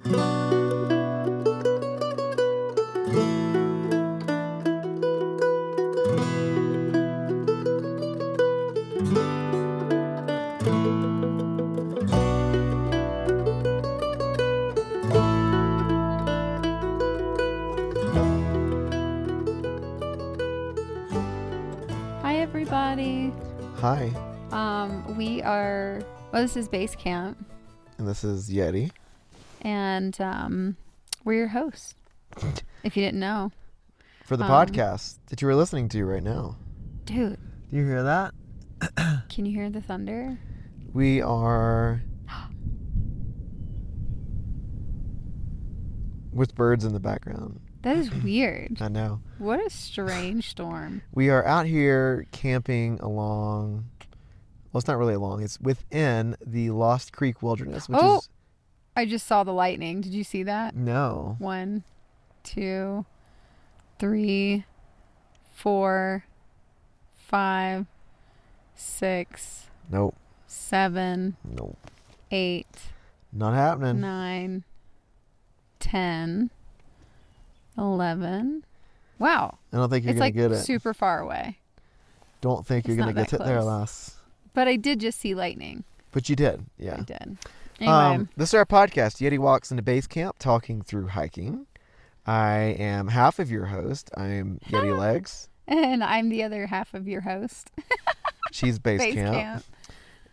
Everybody. Hi. This is Basecamp. And this is Yeti. And we're your hosts, if you didn't know. For the podcast that you were listening to right now. Dude. Do you hear that? Can you hear the thunder? We are with birds in the background. That is weird. I know. What a strange storm. We are out here camping along, well, it's not really along, it's within the Lost Creek Wilderness, which is... I just saw the lightning. Did you see that? No. 1, 2, 3, 4, 5, 6. Nope. 7. Nope. 8. Not happening. 9. 10. 11. Wow. I don't think you're going to get it. It's like super far away. Don't think you're going to get it there, lass. But I did just see lightning. But you did, yeah. I did. Anyway. This is our podcast, Yeti Walks into Basecamp, talking through hiking. I am half of your host. I'm Yeti Legs. And I'm the other half of your host. She's Basecamp.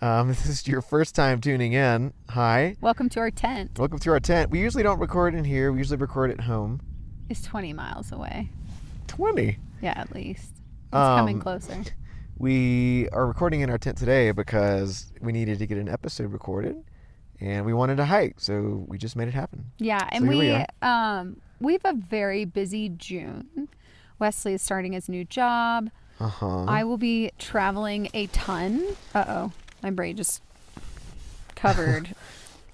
This is your first time tuning in. Hi. Welcome to our tent. Welcome to our tent. We usually don't record in here. We usually record at home. It's 20 miles away. 20? Yeah, at least. It's coming closer. We are recording in our tent today because we needed to get an episode recorded. And we wanted to hike, so we just made it happen. Yeah, and we have a very busy June. Wesley is starting his new job. I will be traveling a ton. My brain just covered.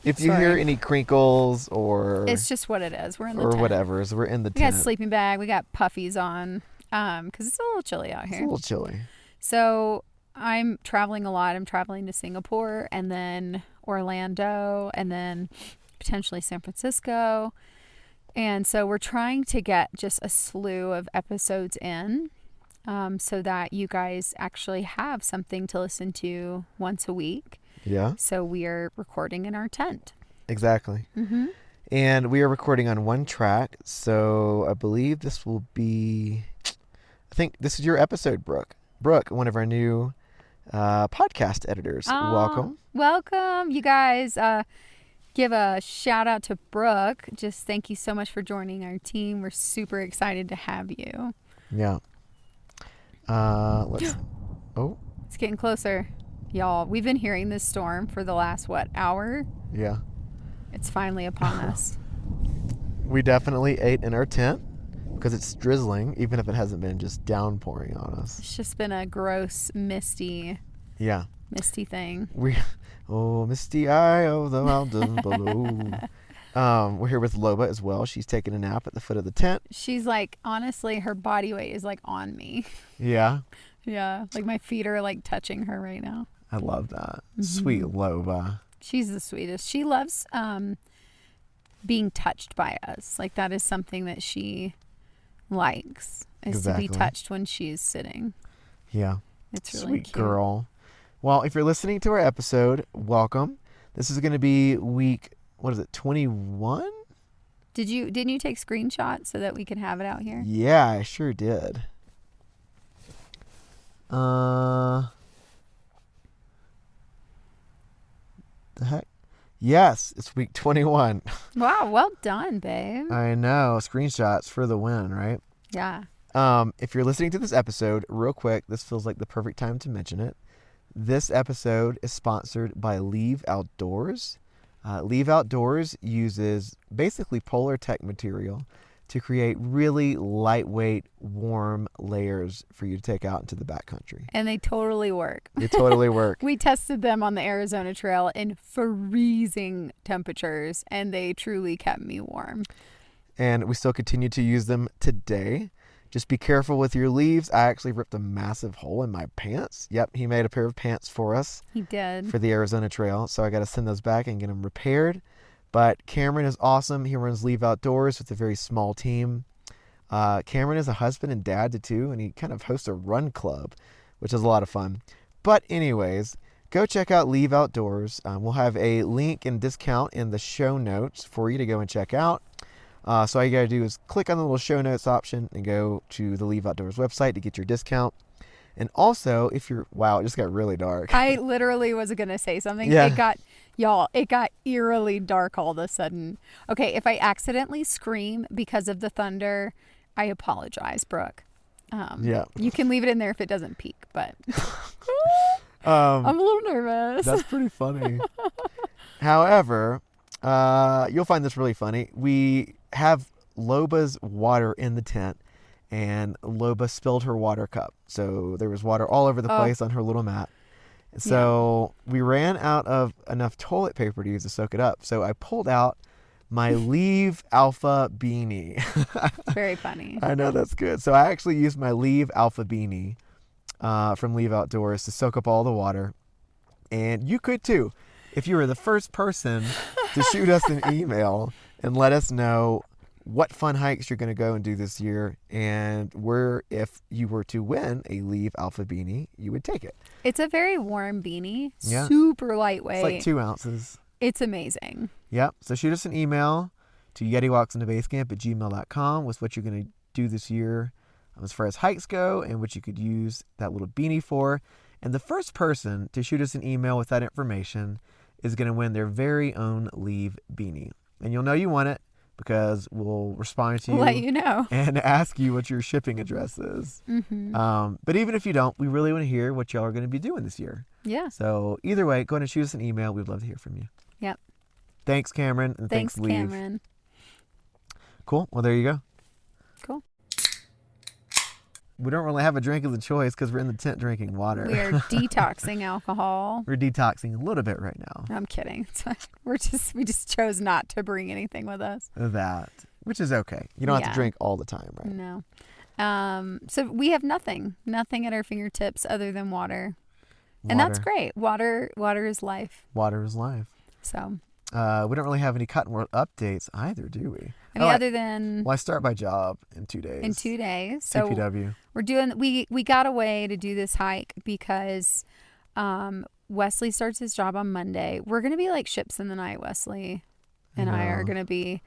If you hear any crinkles or... It's just what it is. We're in the tent. Or whatever. So we're in the tent. We got a sleeping bag. We got puffies on because it's a little chilly out here. It's a little chilly. So I'm traveling a lot. I'm traveling to Singapore and then Orlando and then potentially San Francisco. And so we're trying to get just a slew of episodes in so that you guys actually have something to listen to once a week. Yeah. So we are recording in our tent. Exactly. Mm-hmm. And we are recording on one track. So I believe this will be, I think this is your episode, Brooke. Brooke, one of our new podcast editors. Welcome. Welcome, you guys. Give a shout out to Brooke. Just thank you so much for joining our team. We're super excited to have you. Yeah. It's getting closer. Y'all, we've been hearing this storm for the last, hour? Yeah. It's finally upon us. We definitely ate in our tent because it's drizzling, even if it hasn't been just downpouring on us. It's just been a gross, misty thing. Misty eye of the mountains below. We're here with Loba as well. She's taking a nap at the foot of the tent. She's like, honestly, her body weight is like on me. Yeah? Yeah. Like my feet are like touching her right now. I love that. Mm-hmm. Sweet Loba. She's the sweetest. She loves being touched by us. Like that is something that she likes, is to be touched when she's sitting. Yeah. It's really sweet cute. Girl. Well, if you're listening to our episode, welcome. This is going to be week, 21? Didn't you take screenshots so that we could have it out here? Yeah, I sure did. The heck? Yes, it's week 21. Wow, well done, babe. I know. Screenshots for the win, right? Yeah. If you're listening to this episode, real quick, this feels like the perfect time to mention it. This episode is sponsored by Leve Outdoors. Leve Outdoors uses basically polar tech material to create really lightweight, warm layers for you to take out into the backcountry. And they totally work. They totally work. We tested them on the Arizona Trail in freezing temperatures, and they truly kept me warm. And we still continue to use them today. Just be careful with your leaves. I actually ripped a massive hole in my pants. Yep, he made a pair of pants for us. He did. For the Arizona Trail. So I got to send those back and get them repaired. But Cameron is awesome. He runs Leve Outdoors with a very small team. Cameron is a husband and dad to two, and he kind of hosts a run club, which is a lot of fun. But anyways, go check out Leve Outdoors. We'll have a link and discount in the show notes for you to go and check out. So all you got to do is click on the little show notes option and go to the Leve Outdoors website to get your discount. And also, if you're, wow, it just got really dark. I literally was going to say something. Yeah. It got eerily dark all of a sudden. Okay, if I accidentally scream because of the thunder, I apologize, Brooke. Yeah. You can leave it in there if it doesn't peak, but I'm a little nervous. That's pretty funny. However, you'll find this really funny. We have Loba's water in the tent, and Loba spilled her water cup. So there was water all over the place on her little mat. So we ran out of enough toilet paper to use to soak it up. So I pulled out my Leve Alpha beanie. Very funny. I know, that's good. So I actually used my Leve Alpha beanie from Leve Outdoors to soak up all the water. And you could too, if you were the first person to shoot us an email and let us know what fun hikes you're going to go and do this year, and where, if you were to win a Leve Alpha beanie, you would take it. It's a very warm beanie. Yeah. Super lightweight. It's like 2 ounces. It's amazing. Yep. So shoot us an email to yetiwalksandabasecamp@gmail.com with what you're going to do this year as far as hikes go and what you could use that little beanie for. And the first person to shoot us an email with that information is going to win their very own Leve beanie. And you'll know you want it because we'll respond to you, let you know, and ask you what your shipping address is. Mm-hmm. But even if you don't, we really want to hear what y'all are going to be doing this year. Yeah. So either way, go ahead and shoot us an email. We'd love to hear from you. Yep. Thanks, Cameron. And thanks, Leve. Cameron. Cool. Well, there you go. Cool. We don't really have a drink of the choice because we're in the tent drinking water. We are detoxing alcohol. We're detoxing a little bit right now. I'm kidding. We just chose not to bring anything with us. That, which is okay. You don't have to drink all the time, right? No. So we have nothing at our fingertips other than water. And that's great. Water is life. Water is life. So we don't really have any Cotton World updates either, do we? I mean, other than... Well, I start my job in 2 days. In 2 days. So TPW. We're doing... We got away to do this hike because Wesley starts his job on Monday. We're going to be like ships in the night, Wesley and I are going to be.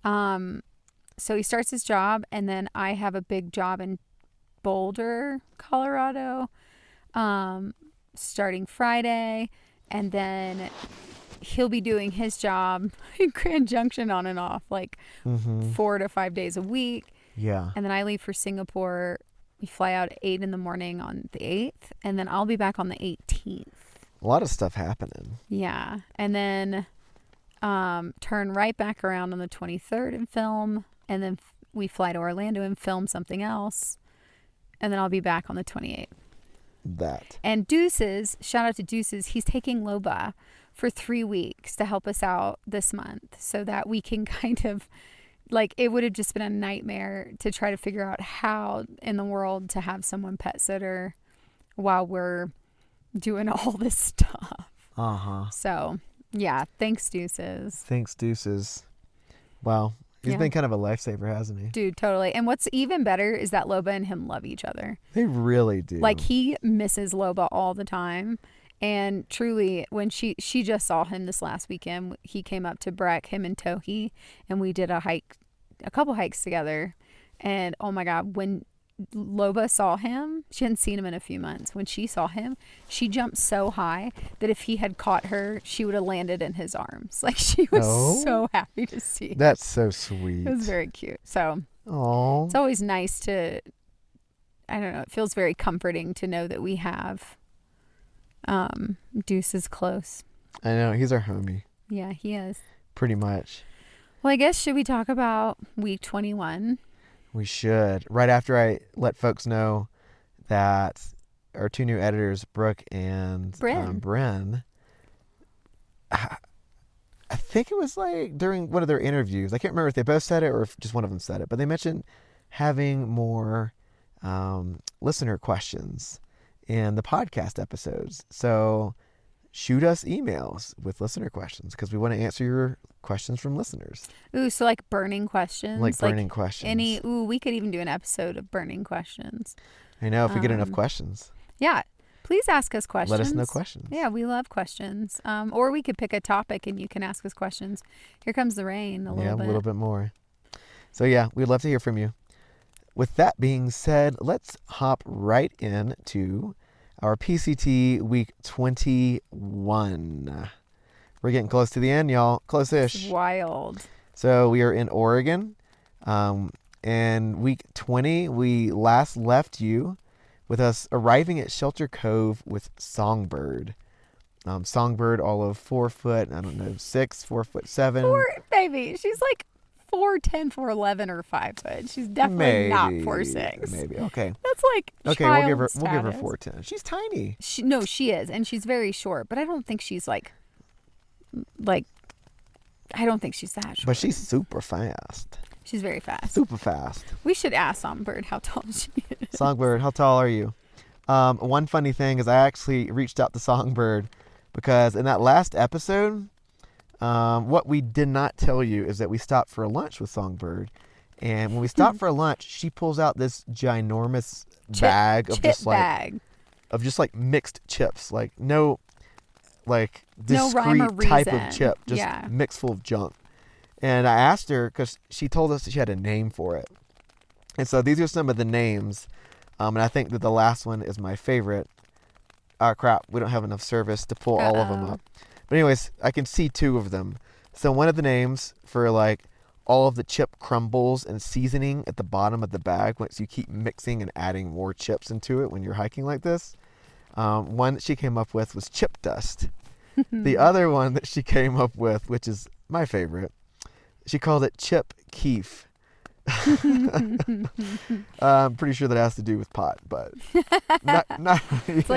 So he starts his job, and then I have a big job in Boulder, Colorado, starting Friday. And then he'll be doing his job in Grand Junction on and off, like 4 to 5 days a week. Yeah. And then I leave for Singapore. We fly out at 8 in the morning on the 8th, and then I'll be back on the 18th. A lot of stuff happening. Yeah. And then turn right back around on the 23rd and film, and then we fly to Orlando and film something else, and then I'll be back on the 28th. That. And Deuces, shout out to Deuces, he's taking Loba for 3 weeks to help us out this month so that we can kind of, like, it would have just been a nightmare to try to figure out how in the world to have someone pet sitter while we're doing all this stuff. So, yeah, thanks, Deuces. Thanks, Deuces. Wow. He's been kind of a lifesaver, hasn't he? Dude, totally. And what's even better is that Loba and him love each other. They really do. Like, he misses Loba all the time. And truly, when she just saw him this last weekend, he came up to Breck, him and Tohi, and we did a couple hikes together. And oh my God, when Loba saw him, she hadn't seen him in a few months. When she saw him, she jumped so high that if he had caught her, she would have landed in his arms. Like, she was so happy to see. That's so sweet. It was very cute. So it's always nice to, I don't know, it feels very comforting to know that we have Deuces close. I know, he's our homie. Yeah, he is. Pretty much. Well, I guess, should we talk about week 21? We should. Right after I let folks know that our 2 new editors, Brooke and Bryn, I think it was like during one of their interviews. I can't remember if they both said it or if just one of them said it, but they mentioned having more listener questions in the podcast episodes. So shoot us emails with listener questions because we want to answer your questions from listeners. Ooh, so like burning questions. Like burning questions. We could even do an episode of burning questions. I know, if we get enough questions. Yeah. Please ask us questions. Let us know questions. Yeah, we love questions. Or we could pick a topic and you can ask us questions. Here comes the rain a little bit more. So yeah, we'd love to hear from you. With that being said, let's hop right into our PCT week 21. We're getting close to the end, y'all. Close-ish. It's wild. So we are in Oregon. And week 20, we last left you with us arriving at Shelter Cove with Songbird. Songbird, all of 4 foot, 6, 4'7". Baby, she's like 4'10", 4'11", or 5 foot. She's definitely not 4'6". Maybe. Okay. That's like okay. We'll give her 4'10". She's tiny. She is, and she's very short. But I don't think she's like. I don't think she's that short. But she's super fast. She's very fast. Super fast. We should ask Songbird how tall she is. Songbird, how tall are you? One funny thing is I actually reached out to Songbird because in that last episode, what we did not tell you is that we stopped for lunch with Songbird. And when we stopped for lunch, she pulls out this ginormous bag of just like mixed chips. Like no discrete type of chip, just mixed full of junk. And I asked her because she told us that she had a name for it. And so these are some of the names. And I think that the last one is my favorite. Oh, crap. We don't have enough service to pull all of them up. But anyways, I can see 2 of them. So one of the names for like all of the chip crumbles and seasoning at the bottom of the bag once you keep mixing and adding more chips into it when you're hiking like this. One that she came up with was chip dust. The other one that she came up with, which is my favorite, she called it Chip Keef. I'm pretty sure that has to do with pot, but not it's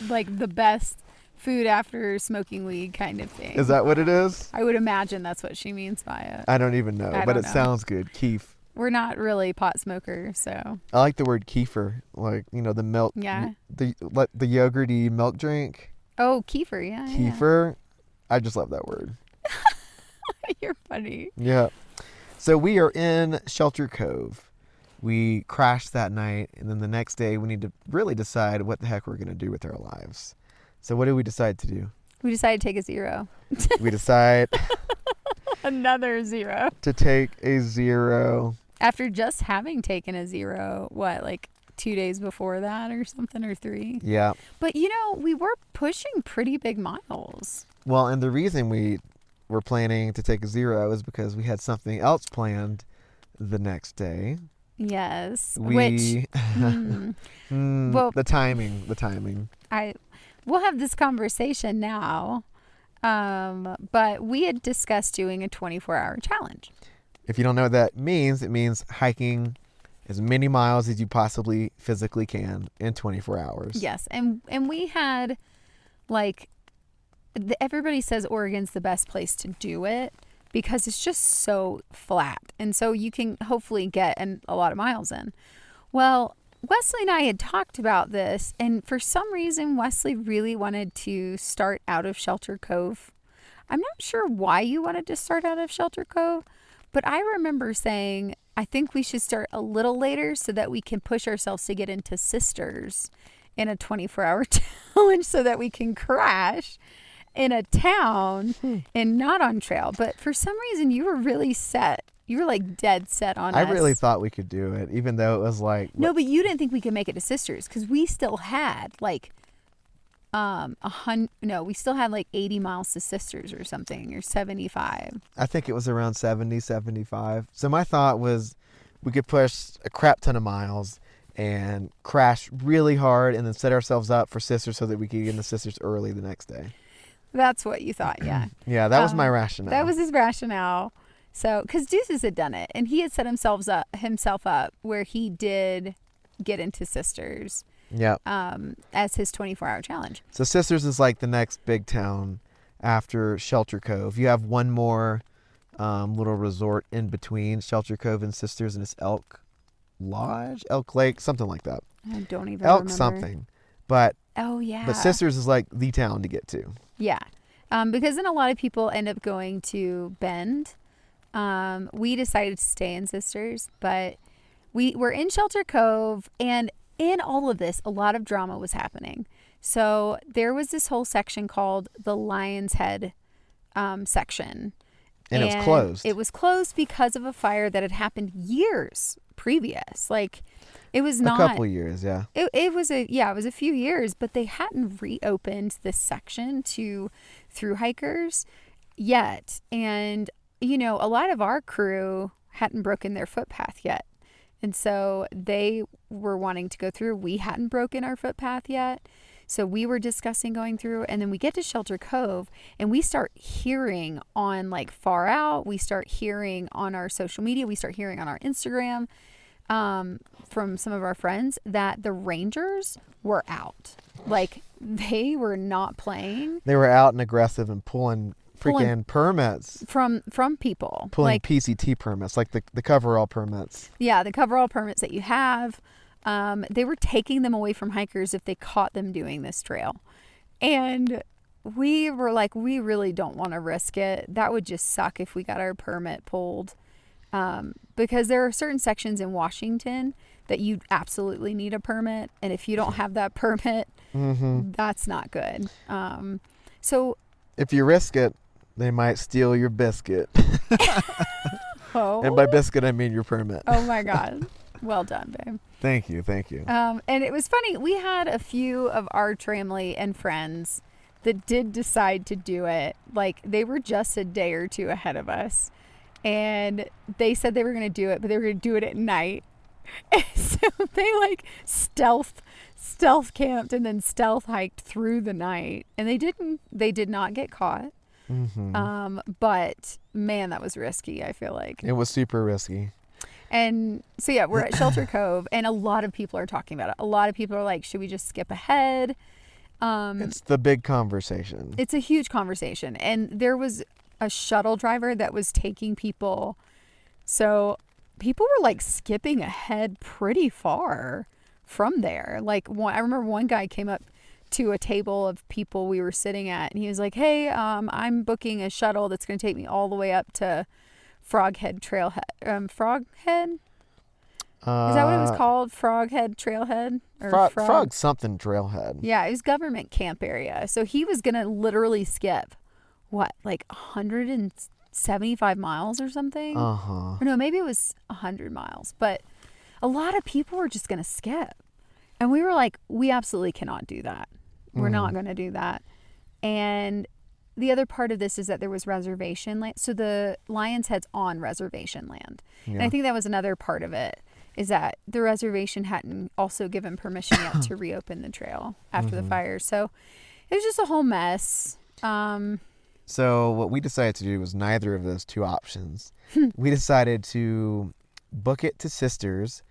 like the best food after smoking weed kind of thing. Is that what it is? I would imagine that's what she means by it. I don't even know, but it sounds good. Keef. We're not really pot smokers, so. I like the word kefir, like, the milk. Yeah. The yogurty milk drink. Oh, kefir, yeah. Kefir. Yeah. I just love that word. You're funny. Yeah. So we are in Shelter Cove. We crashed that night, and then the next day we need to really decide what the heck we're going to do with our lives. So what did we decide to do? We decided to take a 0. We decide another 0. To take a 0. After just having taken a 0, like 2 days before that or something, or 3? Yeah. But we were pushing pretty big miles. Well, and the reason we were planning to take a 0 is because we had something else planned the next day. Yes. Well, the timing. We'll have this conversation now. But we had discussed doing a 24-hour challenge. If you don't know what that means, it means hiking as many miles as you possibly physically can in 24 hours. Yes. And we had everybody says Oregon's the best place to do it because it's just so flat. And so you can hopefully get a lot of miles in. Well, Wesley and I had talked about this, and for some reason, Wesley really wanted to start out of Shelter Cove. I'm not sure why you wanted to start out of Shelter Cove, but I remember saying, I think we should start a little later so that we can push ourselves to get into Sisters in a 24-hour challenge so that we can crash in a town and not on trail. But for some reason, you were really set. You were dead set on us. I really thought we could do it, even though it was No, but you didn't think we could make it to Sisters because we still had we still had 80 miles to Sisters or something, or 75. I think it was around 70, 75. So my thought was we could push a crap ton of miles and crash really hard and then set ourselves up for Sisters so that we could get into Sisters early the next day. That's what you thought, yeah. Yeah, that was my rationale. That was his rationale. So, because Deuces had done it, and he had set himself up where he did get into Sisters. Yeah. As his 24-hour challenge. So Sisters is the next big town after Shelter Cove. You have one more little resort in between Shelter Cove and Sisters, and it's Elk Lodge, Elk Lake, something like that. I don't even Elk remember. Something. But Oh, yeah. but Sisters is like the town to get to. Yeah. Because then a lot of people end up going to Bend. We decided to stay in Sisters, but we were in Shelter Cove, and in all of this, a lot of drama was happening. So there was this whole section called the Lionshead section. And it was closed. It was closed because of a fire that had happened years previous. Like, it was not a couple of years, yeah. It was a few years, but they hadn't reopened this section to through hikers yet. And a lot of our crew hadn't broken their footpath yet. And so they were wanting to go through. We hadn't broken our footpath yet. So we were discussing going through, and then we get to Shelter Cove and we start hearing on like Far Out. We start hearing on our social media. We start hearing on our Instagram from some of our friends that the rangers were out. Like, they were not playing. They were out and aggressive and pulling freaking permits from people. Pulling like PCT permits, like the coverall permits. Yeah, the coverall permits that you have. They were taking them away from hikers if they caught them doing this trail. And we were like, we really don't want to risk it. That would just suck if we got our permit pulled. Because there are certain sections in Washington that you absolutely need a permit. And if you don't have that permit, that's not good. So if you risk it, they might steal your biscuit. Oh. And by biscuit, I mean your permit. Oh my God. Well done, babe. Thank you. And it was funny. We had a few of our family and friends that did decide to do it. Like, they were just a day or two ahead of us. And they said they were going to do it, but they were going to do it at night. And so they like stealth camped and then stealth hiked through the night. And they did not get caught. But man, that was risky, I feel like. It was super risky. And so, yeah, we're at Shelter Cove, and a lot of people are talking about it. A lot of people are like, should we just skip ahead? It's the big conversation. It's a huge conversation. And there was a shuttle driver that was taking people. So people were like skipping ahead pretty far from there. Like, I remember one guy came up to a table of people we were sitting at, and he was like, hey, I'm booking a shuttle that's going to take me all the way up to Froghead Trailhead. Froghead? Is that what it was called? Froghead Trailhead? Or Frog something Trailhead. Yeah, it was government camp area. So he was going to literally skip, like 175 miles or something? Or no, maybe it was 100 miles. But a lot of people were just going to skip. And we were like, we absolutely cannot do that. We're not going to do that. And the other part of this is that there was reservation land. So the Lionshead's on reservation land. Yeah. And I think that was another part of it, is that the reservation hadn't also given permission yet to reopen the trail after the fire. So it was just a whole mess. So what we decided to do was neither of those two options. We decided to book it to Sisters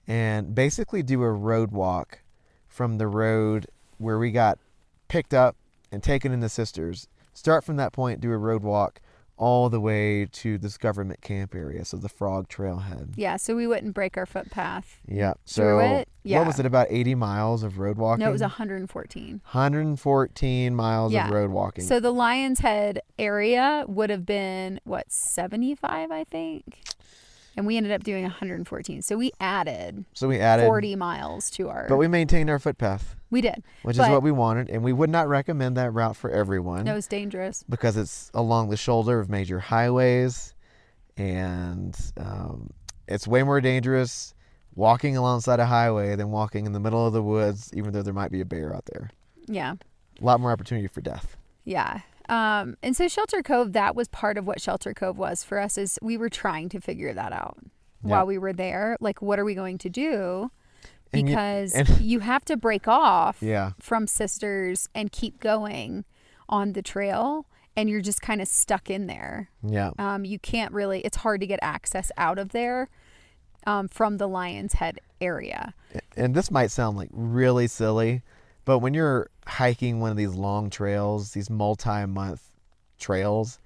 and basically do a road walk from the road where we got picked up and taken into Sisters. Start from that point, do a road walk all the way to this government camp area, so the Frog Trailhead. Yeah, so we wouldn't break our footpath. Yeah. So what was it, about 80 miles of road walking? No, it was 114. 114 miles of road walking. So the Lionshead area would have been, 75, I think? And we ended up doing 114. So we added 40 miles to our... But we maintained our footpath. We did. Which is what we wanted. And we would not recommend that route for everyone. No, it's dangerous. Because it's along the shoulder of major highways. And it's way more dangerous walking alongside a highway than walking in the middle of the woods, even though there might be a bear out there. Yeah. A lot more opportunity for death. Yeah. And so Shelter Cove, that was part of what Shelter Cove was for us, is we were trying to figure that out while we were there. Like, what are we going to do? Because you have to break off from Sisters and keep going on the trail, and you're just kind of stuck in there. Yeah. You can't really, it's hard to get access out of there from the Lionshead area. And this might sound like really silly, but when you're hiking one of these long trails, these multi-month trails,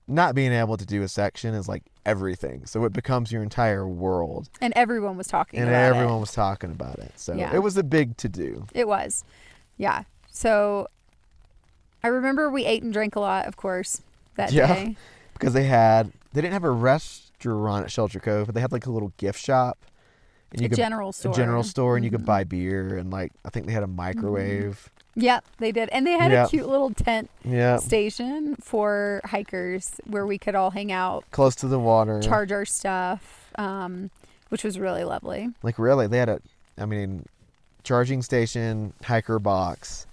not being able to do a section is like everything. So it becomes your entire world. And everyone was talking And about it. everyone was talking about it. So Yeah. it was a big to-do. It was. Yeah. So I remember we ate and drank a lot, of course, that day. Because they didn't have a restaurant at Shelter Cove, but they had like a little gift shop. And A general store. And you could buy beer, and like I think they had a microwave. Yep, they did. And they had a cute little tent station for hikers where we could all hang out. Close to the water. Charge our stuff, which was really lovely. Like really, they had charging station, hiker box,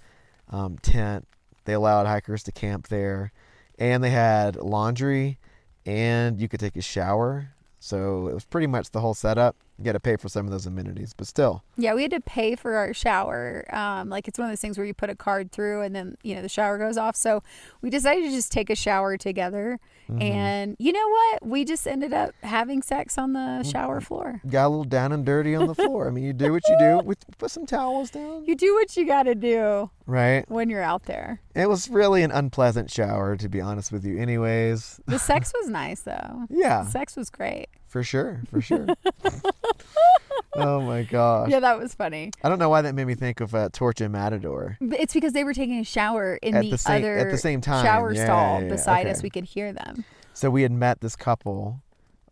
tent. They allowed hikers to camp there. And they had laundry, and you could take a shower. So it was pretty much the whole setup. You got to pay for some of those amenities, but still. Yeah, we had to pay for our shower. Like it's one of those things where you put a card through and then, the shower goes off. So we decided to just take a shower together. And you know what? We just ended up having sex on the shower floor. Got a little down and dirty on the floor. I mean, you do what you do. We put some towels down. You do what you got to do. Right. When you're out there. It was really an unpleasant shower, to be honest with you anyways. The sex was nice, though. Yeah. The sex was great. For sure. Oh, my gosh. Yeah, that was funny. I don't know why that made me think of Torch and Matador. But it's because they were taking a shower in at the the same time. Shower stall beside okay. us. We could hear them. So we had met this couple,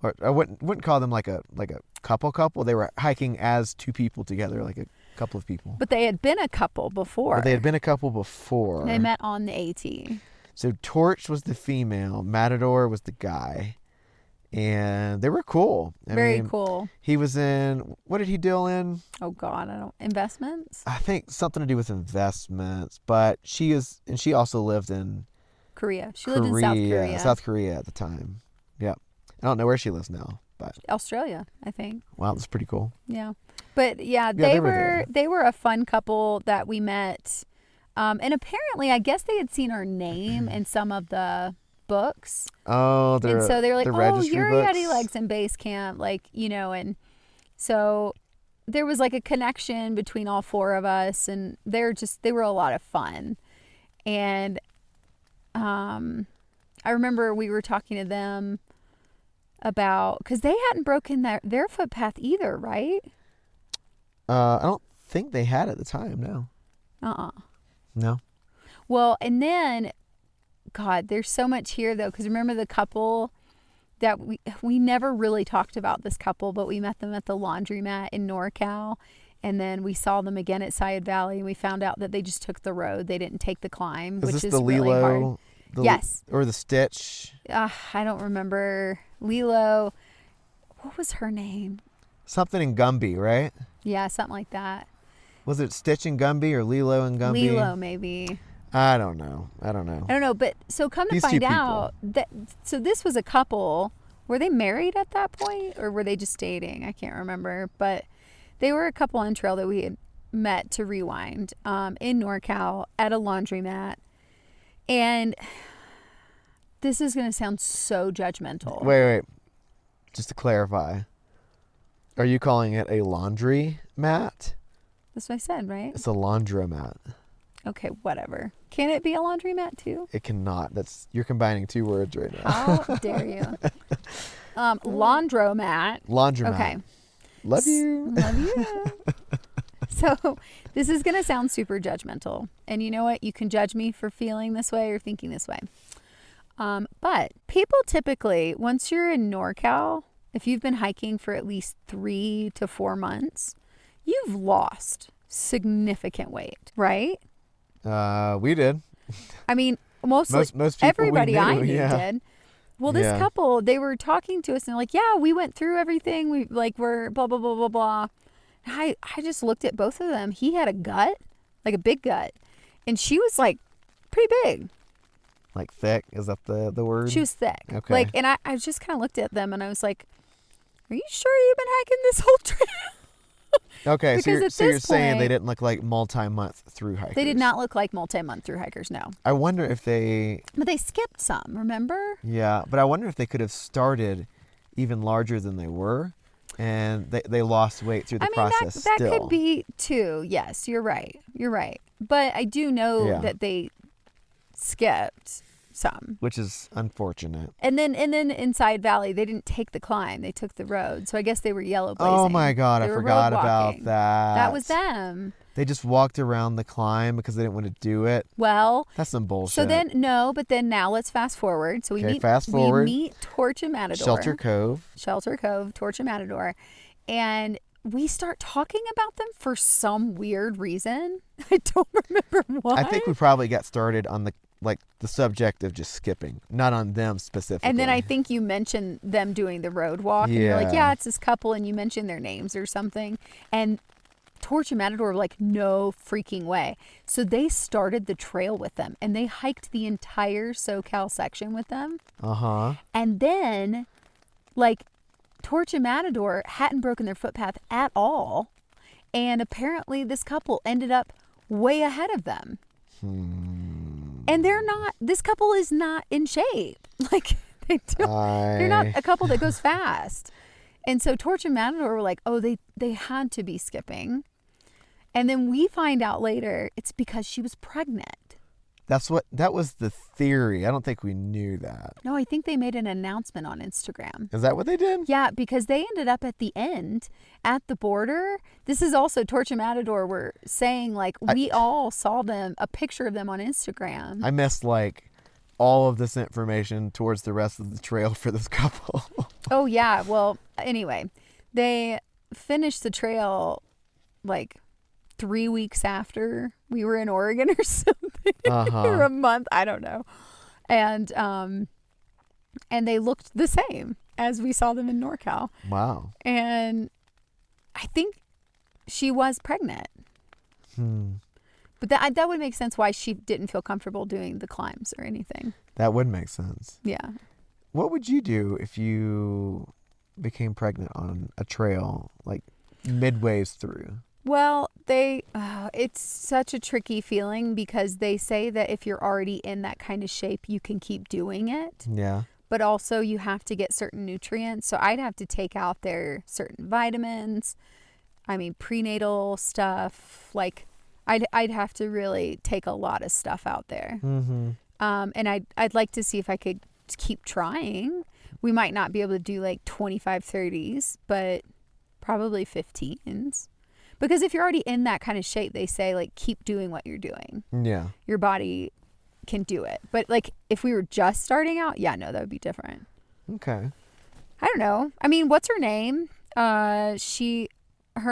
or I wouldn't call them like a couple. They were hiking as two people together, like a couple of people. But they had been a couple before. They met on the AT. So Torch was the female, Matador was the guy. And they were cool. Very cool. He was in, what did he deal in? Oh God, investments? I think something to do with investments, but she also lived in Korea. She lived in South Korea at the time. Yeah. I don't know where she lives now, but Australia, I think. Wow, that's pretty cool. Yeah. But yeah, they were a fun couple that we met. And apparently, I guess they had seen our name in some of the books. Oh, and so they were like, "Oh, you're books. Yeti Legs and Basecamp," and so there was like a connection between all four of us, and they were a lot of fun. And I remember we were talking to them about, because they hadn't broken their footpath either, right? I don't think they had at the time. No. No. Well, and then, God, there's so much here though, because remember the couple that we never really talked about this couple, but we met them at the laundromat in NorCal, and then we saw them again at Syed Valley, and we found out that they just took the road. They didn't take the climb, which is really hard. Yes. Or the Stitch. I don't remember. Lilo. What was her name? Something in Gumby, right? Yeah, something like that. Was it Stitch and Gumby or Lilo and Gumby? Lilo, maybe. I don't know. But so come to find out so this was a couple. Were they married at that point, or were they just dating? I can't remember, but they were a couple on trail that we had met to rewind in NorCal at a laundromat. And this is going to sound so judgmental. Wait. Just to clarify, are you calling it a laundry mat? That's what I said, right? It's a laundromat. Okay, whatever. Can it be a laundromat too? It cannot. You're combining two words right now. How dare you? Laundromat. Laundromat. Okay. Love you. Love you. So this is going to sound super judgmental. And you know what? You can judge me for feeling this way or thinking this way. But people typically, once you're in NorCal, if you've been hiking for at least 3 to 4 months, you've lost significant weight, right? We did. I mean, most people everybody I knew did. Well, this couple, they were talking to us and they're like, yeah, we went through everything. We're blah, blah, blah, blah, blah. I just looked at both of them. He had a gut, like a big gut. And she was like pretty big. Like thick? Is that the word? She was thick. Okay. And I just kind of looked at them and I was like, are you sure you've been hiking this whole trip? Okay, so you're saying they didn't look like multi-month through hikers. They did not look like multi-month through hikers, no. I wonder if they... But they skipped some, remember? Yeah, but I wonder if they could have started even larger than they were, and they lost weight through the process that still. Could be too. Yes, you're right. But I do know that they skipped some. Which is unfortunate. And then inside Valley, they didn't take the climb. They took the road. So I guess they were yellow blazing. Oh my God, They I were forgot road about walking. that. That was them. They just walked around the climb because they didn't want to do it. Well, That's some bullshit. so then now let's fast forward. So we meet forward. We meet Torch and Matador. Shelter Cove, Torch and Matador. And we start talking about them for some weird reason. I don't remember why. I think we probably got started on the subject of just skipping, not on them specifically. And then I think you mentioned them doing the road walk. And you're like, yeah, it's this couple. And you mentioned their names or something. And Torch and Matador were like, no freaking way. So they started the trail with them. And they hiked the entire SoCal section with them. Uh-huh. And then, Torch and Matador hadn't broken their footpath at all. And apparently this couple ended up way ahead of them. And this couple is not in shape. They're not a couple that goes fast. And so Torch and Matador were like, oh, they had to be skipping. And then we find out later it's because she was pregnant. That was the theory. I don't think we knew that. No, I think they made an announcement on Instagram. Is that what they did? Yeah, because they ended up at the end at the border. This is also Torch and Matador were saying we all saw a picture of them on Instagram. I missed all of this information towards the rest of the trail for this couple. Oh yeah. Well, anyway, they finished the trail 3 weeks after we were in Oregon or something. Or a month, I don't know. And they looked the same as we saw them in NorCal. Wow. And I think she was pregnant. But that would make sense why she didn't feel comfortable doing the climbs or anything. That would make sense. Yeah. What would you do if you became pregnant on a trail midways through? Well, it's such a tricky feeling because they say that if you're already in that kind of shape, you can keep doing it. Yeah. But also you have to get certain nutrients. So I'd have to take out their certain vitamins. I mean, prenatal stuff. I'd have to really take a lot of stuff out there. Mm-hmm. And I'd like to see if I could keep trying. We might not be able to do 25, 30s, but probably 15s. Because if you're already in that kind of shape, they say, keep doing what you're doing. Yeah. Your body can do it. But, if we were just starting out, yeah, no, that would be different. Okay. I don't know. I mean, what's her name? Her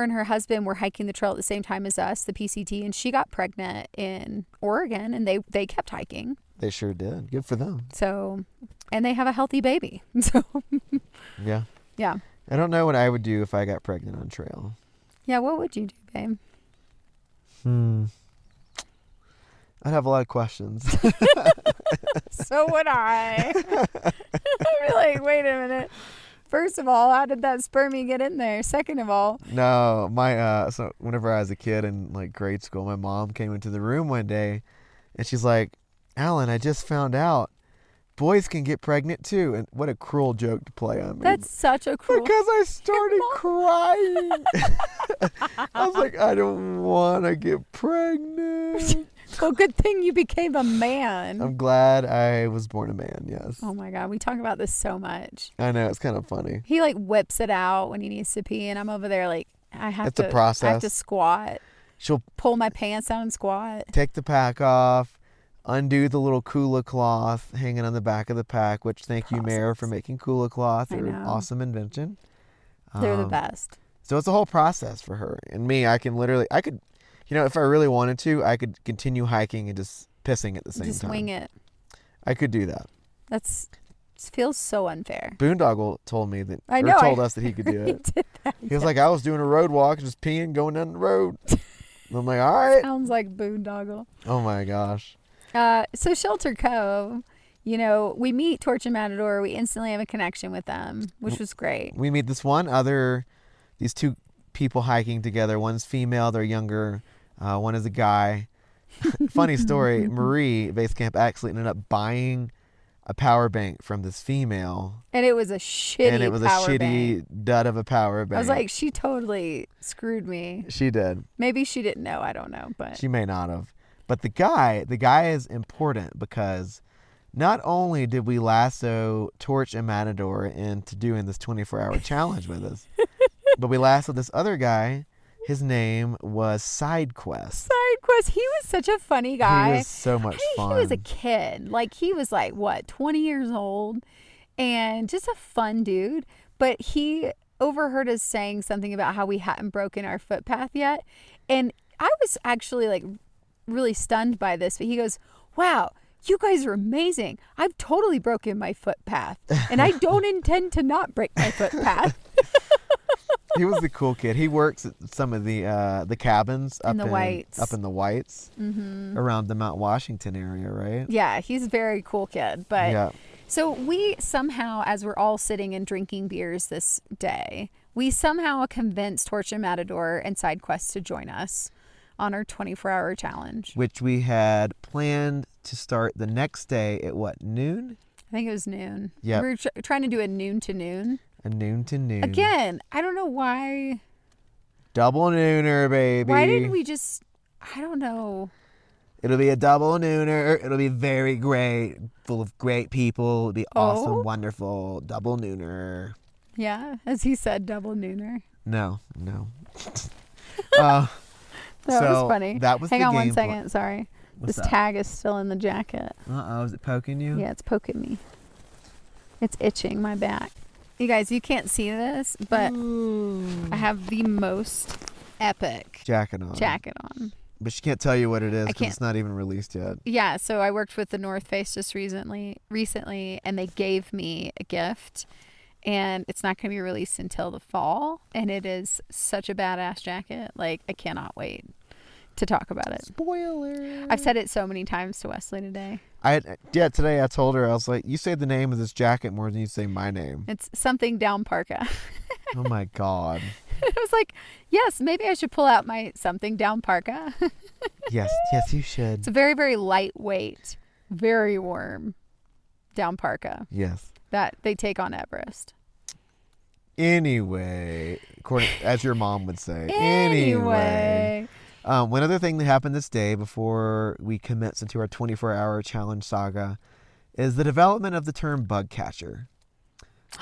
and her husband were hiking the trail at the same time as us, the PCT, and she got pregnant in Oregon, and they kept hiking. They sure did. Good for them. So, and they have a healthy baby. So, yeah. Yeah. I don't know what I would do if I got pregnant on trail. Yeah, what would you do, babe? I'd have a lot of questions. So would I. I'd be like, wait a minute. First of all, how did that spermie get in there? Second of all. No, so whenever I was a kid in grade school, my mom came into the room one day and she's like, Alan, I just found out boys can get pregnant too. And what a cruel joke to play on me. That's such a cruel. Because I started crying. I was like, I don't want to get pregnant. Well, good thing you became a man. I'm glad I was born a man, yes. Oh my God, we talk about this so much. I know, it's kind of funny. He whips it out when he needs to pee, and I'm over there it's a process. I have to squat. She'll pull my pants down and squat. Take the pack off, undo the little Kula cloth hanging on the back of the pack, which thank you, Mayor, for making Kula cloth. They're an awesome invention. They're the best. So it's a whole process for her. And me, I could, if I really wanted to, I could continue hiking and just pissing at the same time. Just wing it. I could do that. It feels so unfair. Boondoggle told me that, told us that he could do it. He did that. He was like, I was doing a road walk, just peeing, going down the road. And I'm like, all right. Sounds like boondoggle. Oh my gosh. So Shelter Cove, we meet Torch and Matador. We instantly have a connection with them, which was great. We meet these two people hiking together. One's female, they're younger. One is a guy. Funny story, Marie Basecamp actually ended up buying a power bank from this female. And it was a shitty dud of a power bank. I was like, she totally screwed me. She did. Maybe she didn't know. I don't know. But she may not have. But the guy is important because Not only did we lasso Torch and Matador into doing this 24-hour challenge with us, but we lassoed this other guy. His name was Side Quest. Side Quest. He was such a funny guy. He was so much fun. He was a kid. Like, he was like, what, 20 years old? And just a fun dude. But he overheard us saying something about how we hadn't broken our footpath yet. And I was actually like really stunned by this. But he goes, wow, you guys are amazing. I've totally broken my footpath. And I don't intend to not break my footpath. He was the cool kid. He works at some of the cabins up in the Whites, around the Mount Washington area, right? Yeah, he's a very cool kid. But yeah. So we somehow, as we're all sitting and drinking beers this day, we somehow convinced Torch and Matador and Side Quest to join us on our 24-hour challenge, which we had planned to start the next day at what, noon? I think it was noon. Yeah, we were trying to do a noon to noon. A noon to noon. Again, I don't know why. Double nooner, baby. Why didn't we just, I don't know. It'll be a double nooner. It'll be very great, full of great people. It'll be awesome, wonderful. Double nooner. Yeah, as he said, double nooner. No. That was funny. That was Hang the on game 1 second. Sorry. What's this that? tag is still in the jacket. Uh-oh, is it poking you? Yeah, it's poking me. It's itching my back. You guys, you can't see this, but I have the most epic jacket on. But she can't tell you what it is because it's not even released yet. Yeah, so I worked with the North Face just recently, and they gave me a gift. And it's not going to be released until the fall. And it is such a badass jacket. Like, I cannot wait to talk about it. Spoiler. I've said it so many times to Wesley today. Today I told her, I was like, you say the name of this jacket more than you say my name. It's something down parka. Oh my God. I was like, yes, maybe I should pull out my something down parka. Yes, you should. It's a very, very lightweight, very warm down parka. Yes. That they take on Everest. Anyway, as your mom would say. Anyway. One other thing that happened this day before we commence into our 24-hour challenge saga is the development of the term bug catcher.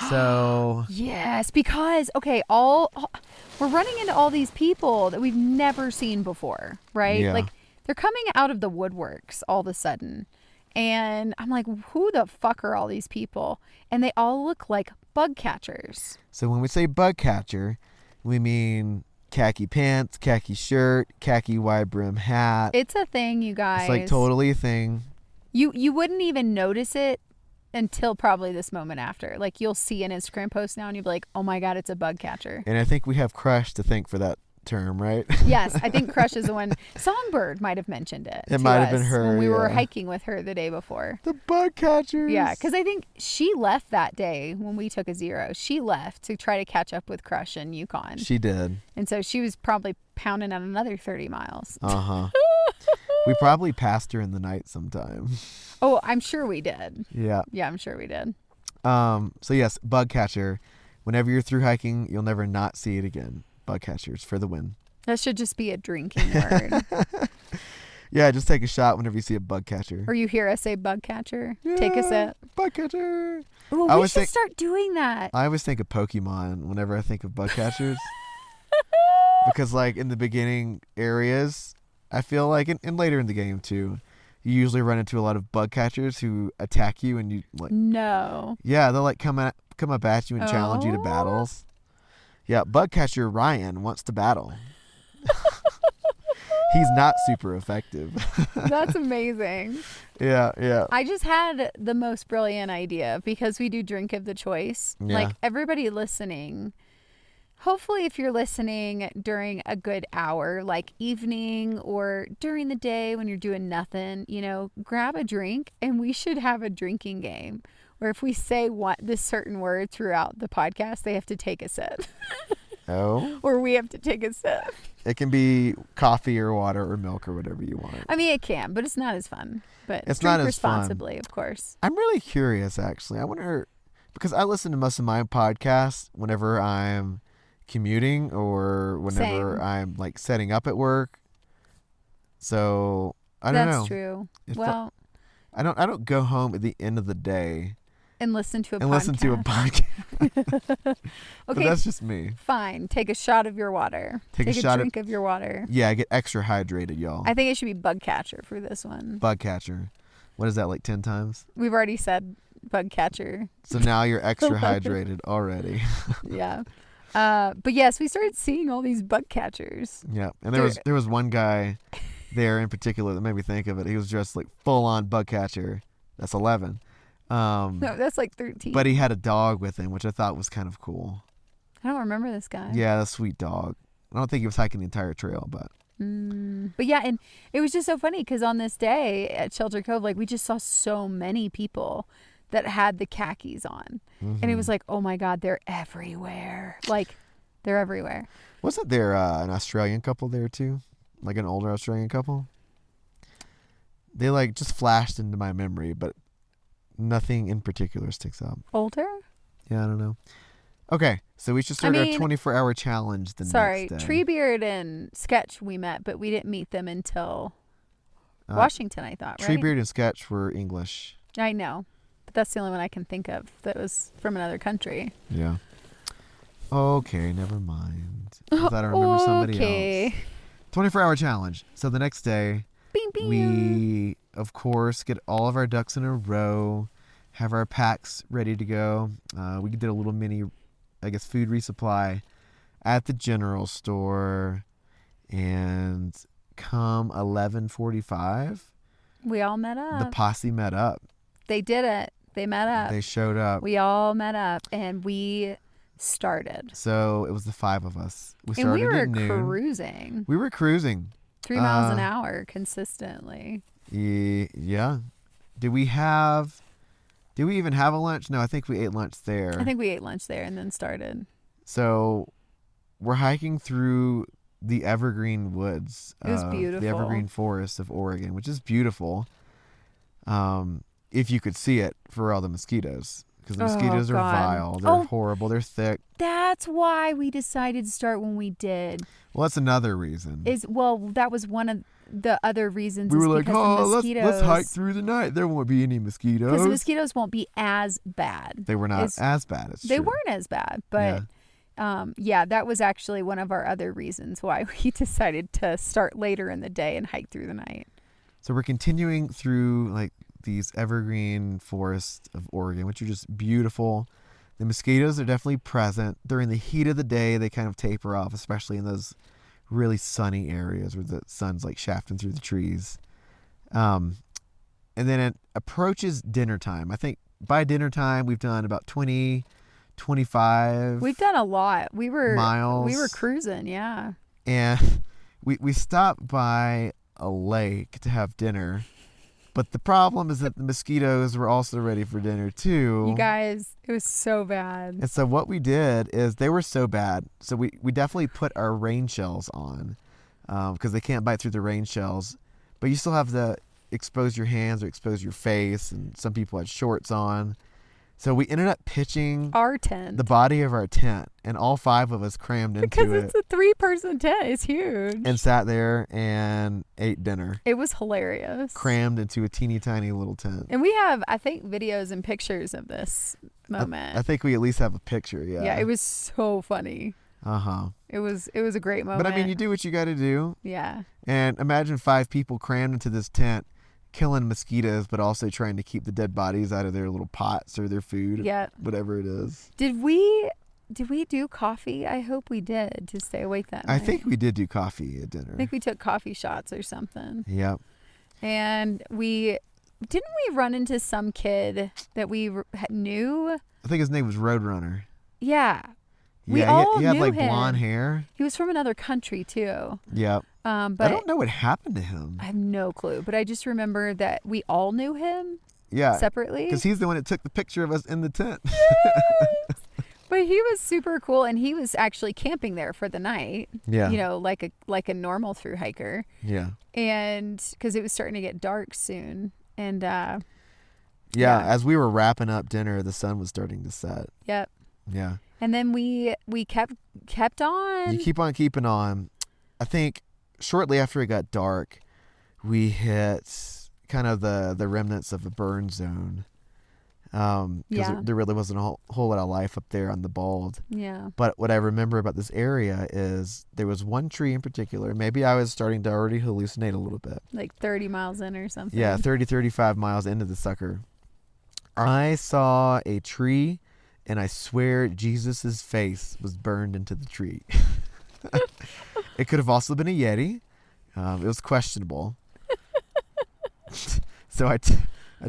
So yes, because all we're running into all these people that we've never seen before, right? Yeah. Like, they're coming out of the woodworks all of a sudden. And I'm like, who the fuck are all these people? And they all look like bug catchers. So when we say bug catcher, we mean khaki pants, khaki shirt, khaki wide brim hat. It's a thing, you guys. It's like totally a thing. You wouldn't even notice it until probably this moment after. Like, you'll see an Instagram post now and you'll be like, oh my God, it's a bug catcher. And I think we have Crest to thank for that term, right? Yes, I think Crush is the one. Songbird might have mentioned it. It might have been her when we were hiking with her the day before. The bug catchers. Yeah, because I think she left that day when we took a zero. She left to try to catch up with Crush in Yukon. She did. And so she was probably pounding out another 30 miles. Uh-huh. We probably passed her in the night sometime. Oh, I'm sure we did. Yeah. Yeah, I'm sure we did. So yes, bug catcher. Whenever you're through hiking, you'll never not see it again. Bug catchers for the win. That should just be a drinking word. Yeah, just take a shot whenever you see a bug catcher. Or you hear us say bug catcher. Yeah, Take a sip. Bug catcher. Ooh, we should start doing that. I always think of Pokemon whenever I think of bug catchers. Because like in the beginning areas, I feel like, and later in the game too, you usually run into a lot of bug catchers who attack you and you like. No. Yeah, they'll like come up at you and challenge you to battles. Yeah, bug catcher Ryan wants to battle. He's not super effective. That's amazing. Yeah. I just had the most brilliant idea because we do drink of the choice. Yeah. Like, everybody listening, hopefully if you're listening during a good hour, like evening or during the day when you're doing nothing, grab a drink, and we should have a drinking game where if we say this certain word throughout the podcast, they have to take a sip. Oh. Or we have to take a sip. It can be coffee or water or milk or whatever you want. I mean, it can, but it's not as fun. But it's drink not as responsibly, fun. Of course. I'm really curious, actually. I wonder, because I listen to most of my podcasts whenever I'm commuting or whenever I'm like setting up at work. So I don't know. That's true. I don't go home at the end of the day and listen to a and podcast. listen to a podcast. But Okay, that's just me. fine. Take a shot of your water. Take a drink of your water. Yeah, I get extra hydrated, y'all. I think it should be bug catcher for this one. Bug catcher. What is that, like 10 times? We've already said bug catcher. So now you're extra hydrated already. Yeah. But yes, we started seeing all these bug catchers. Yeah, and there was one guy there in particular that made me think of it. He was dressed like full on bug catcher. That's 11. No, that's like 13. But he had a dog with him, which I thought was kind of cool. I don't remember this guy. Yeah, a sweet dog. I don't think he was hiking the entire trail, but. But yeah, and it was just so funny because on this day at Shelter Cove, like we just saw so many people that had the khakis on. Mm-hmm. And it was like, oh my God, they're everywhere. Like, they're everywhere. Wasn't there an Australian couple there too? Like an older Australian couple? They like just flashed into my memory, but nothing in particular sticks out. Older? Yeah, I don't know. Okay, so we should start our 24-hour challenge the next day. Treebeard and Sketch we met, but we didn't meet them until Washington, I thought, right? Treebeard and Sketch were English. I know. But that's the only one I can think of that was from another country. Yeah. Okay, never mind. I thought I remember somebody else. 24-hour challenge. So the next day, bing, bing. We, of course, get all of our ducks in a row, have our packs ready to go. We did a little mini, I guess, food resupply at the general store. And come 11:45, we all met up. The posse met up. They did it. They met up. They showed up. We all met up, and we started. So it was the 5 of us. We started at noon. Cruising. We were cruising. 3 miles an hour consistently. Yeah. Did we even have a lunch? No, I think we ate lunch there. I think we ate lunch there and then started. So we're hiking through the evergreen woods. It was beautiful. The evergreen forest of Oregon, which is beautiful. If you could see it for all the mosquitoes. Because the mosquitoes are vile. They're horrible. They're thick. That's why we decided to start when we did. Well, that's another reason. That was one of the other reasons. We were like, let's hike through the night. There won't be any mosquitoes. Because the mosquitoes won't be as bad. They were not as bad. They weren't as bad. But that was actually one of our other reasons why we decided to start later in the day and hike through the night. So we're continuing through like these evergreen forests of Oregon, which are just beautiful. The mosquitoes are definitely present. During the heat of the day, they kind of taper off, especially in those really sunny areas where the sun's like shafting through the trees. And then it approaches dinner time. I think by dinner time, we've done about 25 We've done a lot. miles. We were cruising, yeah. And we stopped by a lake to have dinner. But the problem is that the mosquitoes were also ready for dinner too. You guys, it was so bad. And so what we did is they were so bad. So we definitely put our rain shells on because they can't bite through the rain shells. But you still have to expose your hands or expose your face. And some people had shorts on. So we ended up pitching our tent, the body of our tent, and all 5 of us crammed into it. Because it's a 3-person tent. It's huge. And sat there and ate dinner. It was hilarious. Crammed into a teeny tiny little tent. And we have, I think, videos and pictures of this moment. I think we at least have a picture, yeah. Yeah, it was so funny. Uh-huh. It was a great moment. But I mean, you do what you got to do. Yeah. And imagine 5 people crammed into this tent, killing mosquitoes, but also trying to keep the dead bodies out of their little pots or their food, whatever it is. Did we do coffee? I hope we did to stay awake that night. I think we did do coffee at dinner. I think we took coffee shots or something. Yep. And we run into some kid that we knew? I think his name was Roadrunner. Yeah. He had like blonde hair. He was from another country too. Yep. But I don't know what happened to him. I have no clue, but I just remember that we all knew him. Yeah. Separately. Because he's the one that took the picture of us in the tent. Yes. But he was super cool, and he was actually camping there for the night. Yeah. You know, like a normal through hiker. Yeah. And because it was starting to get dark soon, and as we were wrapping up dinner, the sun was starting to set. Yep. Yeah. And then we kept on. You keep on keeping on. I think shortly after it got dark, we hit kind of the remnants of a burn zone. Because there really wasn't a whole lot of life up there on the bald. Yeah. But what I remember about this area is there was one tree in particular. Maybe I was starting to already hallucinate a little bit. Like 30 miles in or something. Yeah, 35 miles into the sucker. I saw a tree, and I swear Jesus's face was burned into the tree. It could have also been a Yeti. It was questionable. So I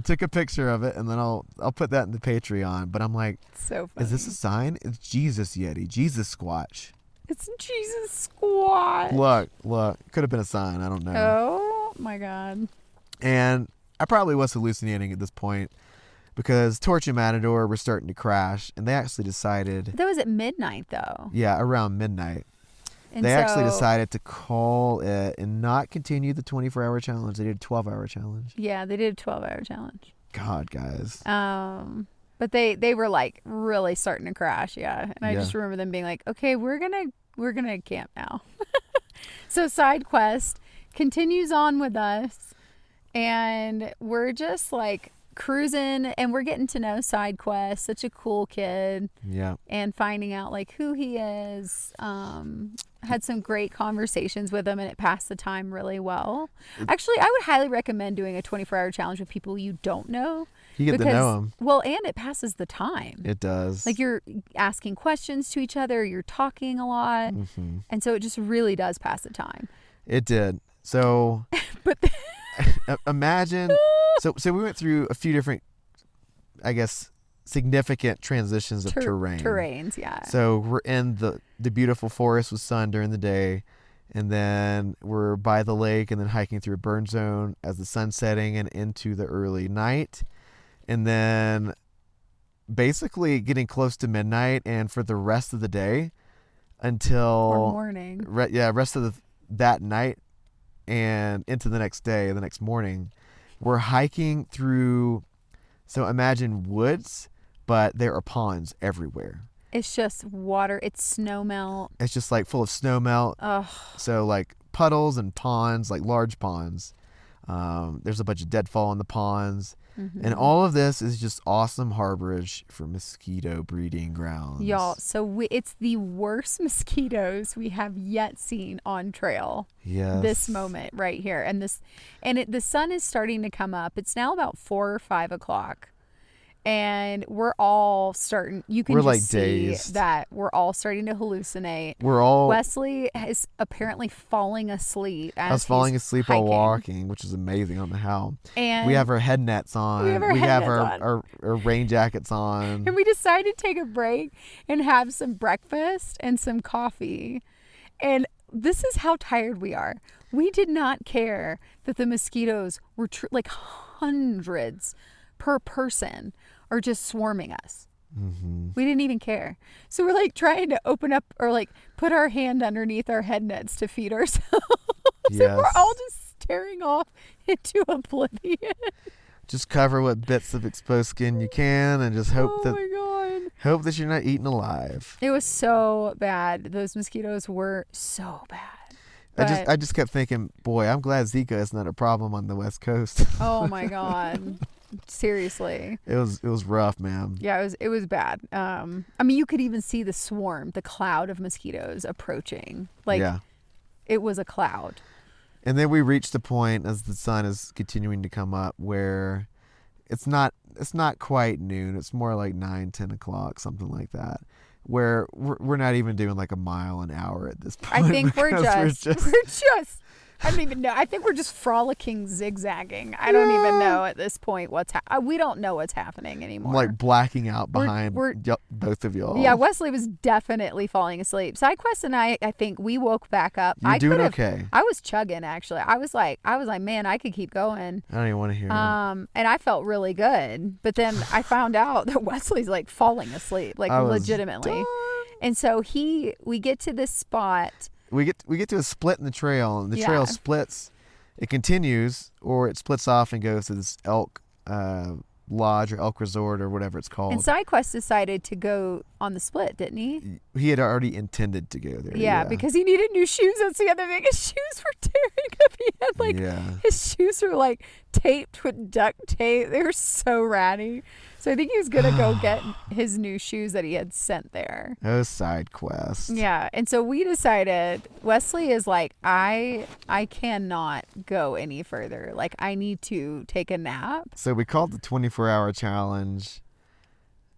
took a picture of it, and then I'll put that in the Patreon. But I'm like, so funny. Is this a sign? It's Jesus Yeti, Jesus Squatch. It's Jesus Squatch. Look. Could have been a sign. I don't know. Oh my God. And I probably was hallucinating at this point because Torch and Matador were starting to crash, and they actually decided. That was at midnight, though. Yeah, around midnight. And they actually decided to call it and not continue the 24-hour challenge. They did a 12-hour challenge. Yeah, they did a 12-hour challenge. God, guys. But they were like really starting to crash, yeah. And I just remember them being like, "Okay, we're gonna camp now." So side quest continues on with us, and we're just like cruising, and we're getting to know side quest. Such a cool kid. Yeah. And finding out like who he is. Had some great conversations with him, and it passed the time really well. Actually, I would highly recommend doing a 24-hour challenge with people you don't know. You get to know them. Well, and it passes the time. It does. Like you're asking questions to each other, you're talking a lot, and so it just really does pass the time. It did. So, but imagine. So we went through a few different, I guess, significant transitions of terrains, yeah. So we're in the beautiful forest with sun during the day, and then we're by the lake and then hiking through a burn zone as the sun's setting and into the early night, and then basically getting close to midnight, and for the rest of the day until or morning. Rest of that night and into the next day, the next morning, we're hiking through. So imagine woods, but there are ponds everywhere. It's just water. It's snow melt. It's just like full of snow melt. Ugh. So like puddles and ponds, like large ponds. There's a bunch of deadfall in the ponds. And all of this is just awesome harborage for mosquito breeding grounds. Y'all, so it's the worst mosquitoes we have yet seen on trail. Yes. This moment right here. And the sun is starting to come up. It's now about 4 or 5 o'clock. And we're all starting, you can just see dazed. that we're all starting to hallucinate. Wesley is apparently falling asleep as I was falling asleep while hiking. walking, which is amazing. I don't know how. And we have our head nets on. We have our rain jackets on. And we decided to take a break and have some breakfast and some coffee. And this is how tired we are. We did not care that the mosquitoes were like hundreds per person are just swarming us. We didn't even care. So we're like trying to open up or like put our hand underneath our head nets to feed ourselves. Yes. And we're all just staring off into oblivion. Just cover what bits of exposed skin you can and just hope that you're not eaten alive. It was so bad. Those mosquitoes were so bad. I just kept thinking, boy, I'm glad Zika is not a problem on the West Coast. Oh my God. Seriously. It was rough, man. Yeah, it was bad. I mean, you could even see the swarm, the cloud of mosquitoes approaching. Like, it was a cloud. And then we reached the point as the sun is continuing to come up where it's not quite noon. It's more like 9, 10 o'clock, something like that. Where we're not even doing like a mile an hour at this point. I think we're just I don't even know. I think we're just frolicking, zigzagging. I don't even know at this point we don't know what's happening anymore. I'm like blacking out behind both of y'all. Yeah, Wesley was definitely falling asleep. SideQuest and I think we woke back up. You're doing okay. I was chugging actually. I was like, man, I could keep going. I don't even want to hear it. And I felt really good. But then I found out that Wesley's like falling asleep, like legitimately. And so we get to this spot. We get to a split in the trail, and the trail splits. It continues, or it splits off and goes to this elk lodge or elk resort or whatever it's called. And SideQuest decided to go on the split, didn't he? He had already intended to go there. Yeah, because he needed new shoes. That's the other thing. His shoes were tearing up. He had his shoes were like taped with duct tape. They were so ratty. So I think he was going to go get his new shoes that he had sent there. Those side quests. Yeah. And so we decided, Wesley is like, I cannot go any further. Like, I need to take a nap. So we called the 24-hour challenge.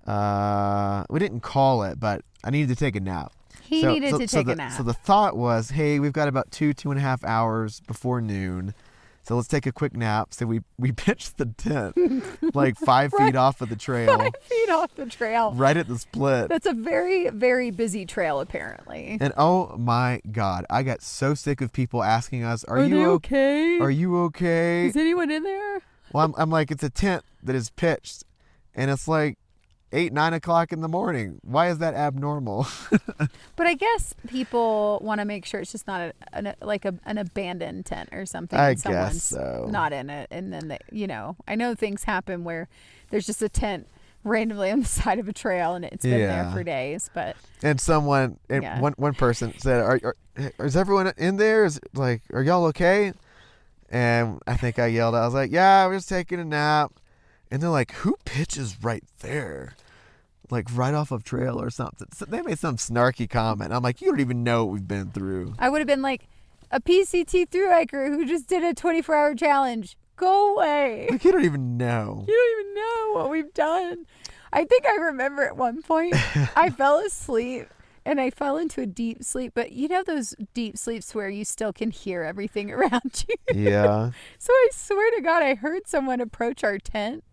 We didn't call it, but I needed to take a nap. He needed to take a nap. So the thought was, hey, we've got about 2.5 hours before noon. So let's take a quick nap. So we pitched the tent like 5 feet off of the trail. 5 feet off the trail. Right at the split. That's a very, very busy trail, apparently. And oh my God, I got so sick of people asking us, Are you okay? Are you okay? Is anyone in there? Well, I'm like, it's a tent that is pitched. And it's like 8, 9 o'clock in the morning. Why is that abnormal? But I guess people want to make sure it's just not an abandoned tent or something. I and someone's guess so. Not in it, and then I know things happen where there's just a tent randomly on the side of a trail and it's been there for days. But one person said, "Is everyone in there? Is like, are y'all okay?" And I think I yelled, I was like, "Yeah, we're just taking a nap." And they're like, "Who pitches right there? Like right off of trail or something?" So they made some snarky comment. I'm like, "You don't even know what we've been through." I would have been like, a PCT thru hiker who just did a 24-hour challenge. Go away. Like, you don't even know. You don't even know what we've done. I think I remember at one point I fell asleep and I fell into a deep sleep. But you know those deep sleeps where you still can hear everything around you? Yeah. So I swear to God, I heard someone approach our tent.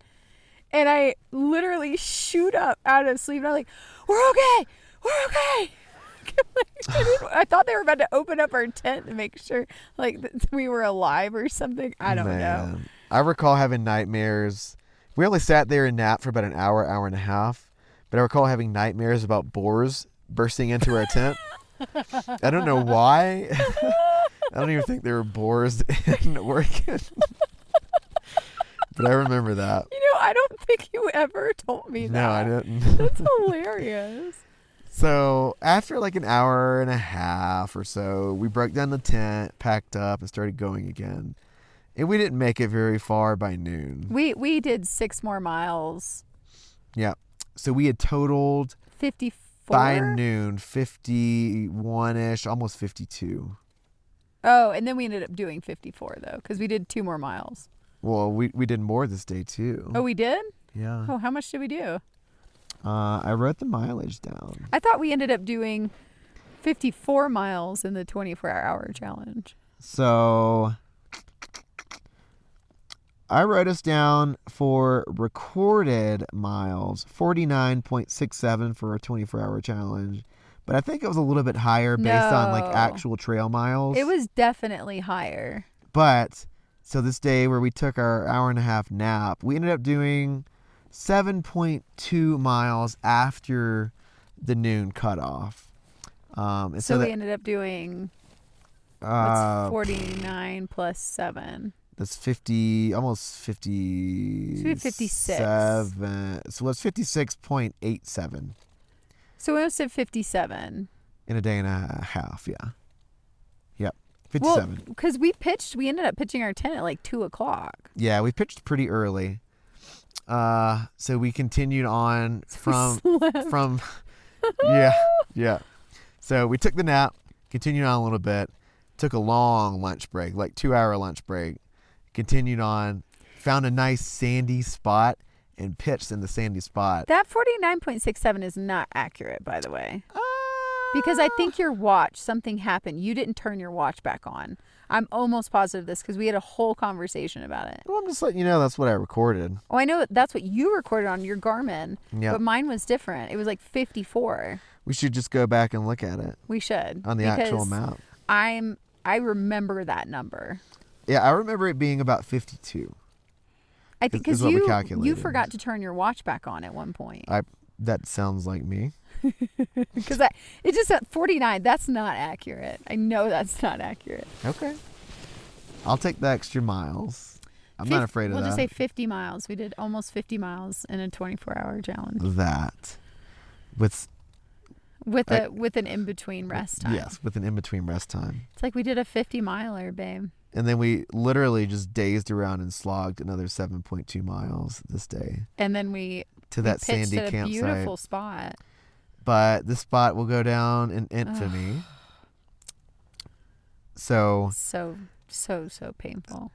And I literally shoot up out of sleep. And I'm like, we're okay. We're okay. I thought they were about to open up our tent to make sure like that we were alive or something. I don't know. I recall having nightmares. We only sat there and napped for about an hour, hour and a half. But I recall having nightmares about boars bursting into our tent. I don't know why. I don't even think there were boars in Oregon. But I remember that. You know, I don't think you ever told me that. No, I didn't. That's hilarious. So after like an hour and a half or so, we broke down the tent, packed up, and started going again. And we didn't make it very far by noon. We did 6 more miles. Yeah. So we had totaled 54? By noon, 51-ish, almost 52. Oh, and then we ended up doing 54 though, because we did 2 more miles. Well, we did more this day too. Oh, we did? Yeah. Oh, how much did we do? I wrote the mileage down. I thought we ended up doing 54 miles in the 24-hour challenge. So I wrote us down for recorded miles, 49.67 for a 24-hour challenge. But I think it was a little bit higher based on like actual trail miles. It was definitely higher. But so this day where we took our hour and a half nap, we ended up doing 7.2 miles after the noon cutoff. And so we ended up doing what's 49 plus 7. That's 50, almost 50. So 56. So it's 56.87. So we almost said 57. In a day and a half, yeah. Yep, 57. Well, because we ended up pitching our tent at like 2 o'clock. Yeah, we pitched pretty early. So we continued on from yeah. So we took the nap, continued on a little bit, took a long lunch break, like 2-hour lunch break, continued on, found a nice sandy spot and pitched in the sandy spot. That 49.67 is not accurate, by the way. Because I think your watch, something happened. You didn't turn your watch back on. I'm almost positive this because we had a whole conversation about it. Well, I'm just letting you know that's what I recorded. Oh, I know that's what you recorded on your Garmin. Yep. But mine was different. It was like 54. We should just go back and look at it. We should. On the actual map. I remember that number. Yeah, I remember it being about 52. I think because you forgot to turn your watch back on at one point. That sounds like me. Because it just said 49. That's not accurate. I know that's not accurate. Okay. I'll take the extra miles. I'm not afraid of that. We'll just say 50 miles. We did almost 50 miles in a 24-hour challenge. That. With an in-between rest time. Yes, with an in-between rest time. It's like we did a 50-miler, babe. And then we literally just dazed around and slogged another 7.2 miles this day. And then we to that pitched sandy at a campsite. beautiful spot. But this spot will go down in infamy. So painful.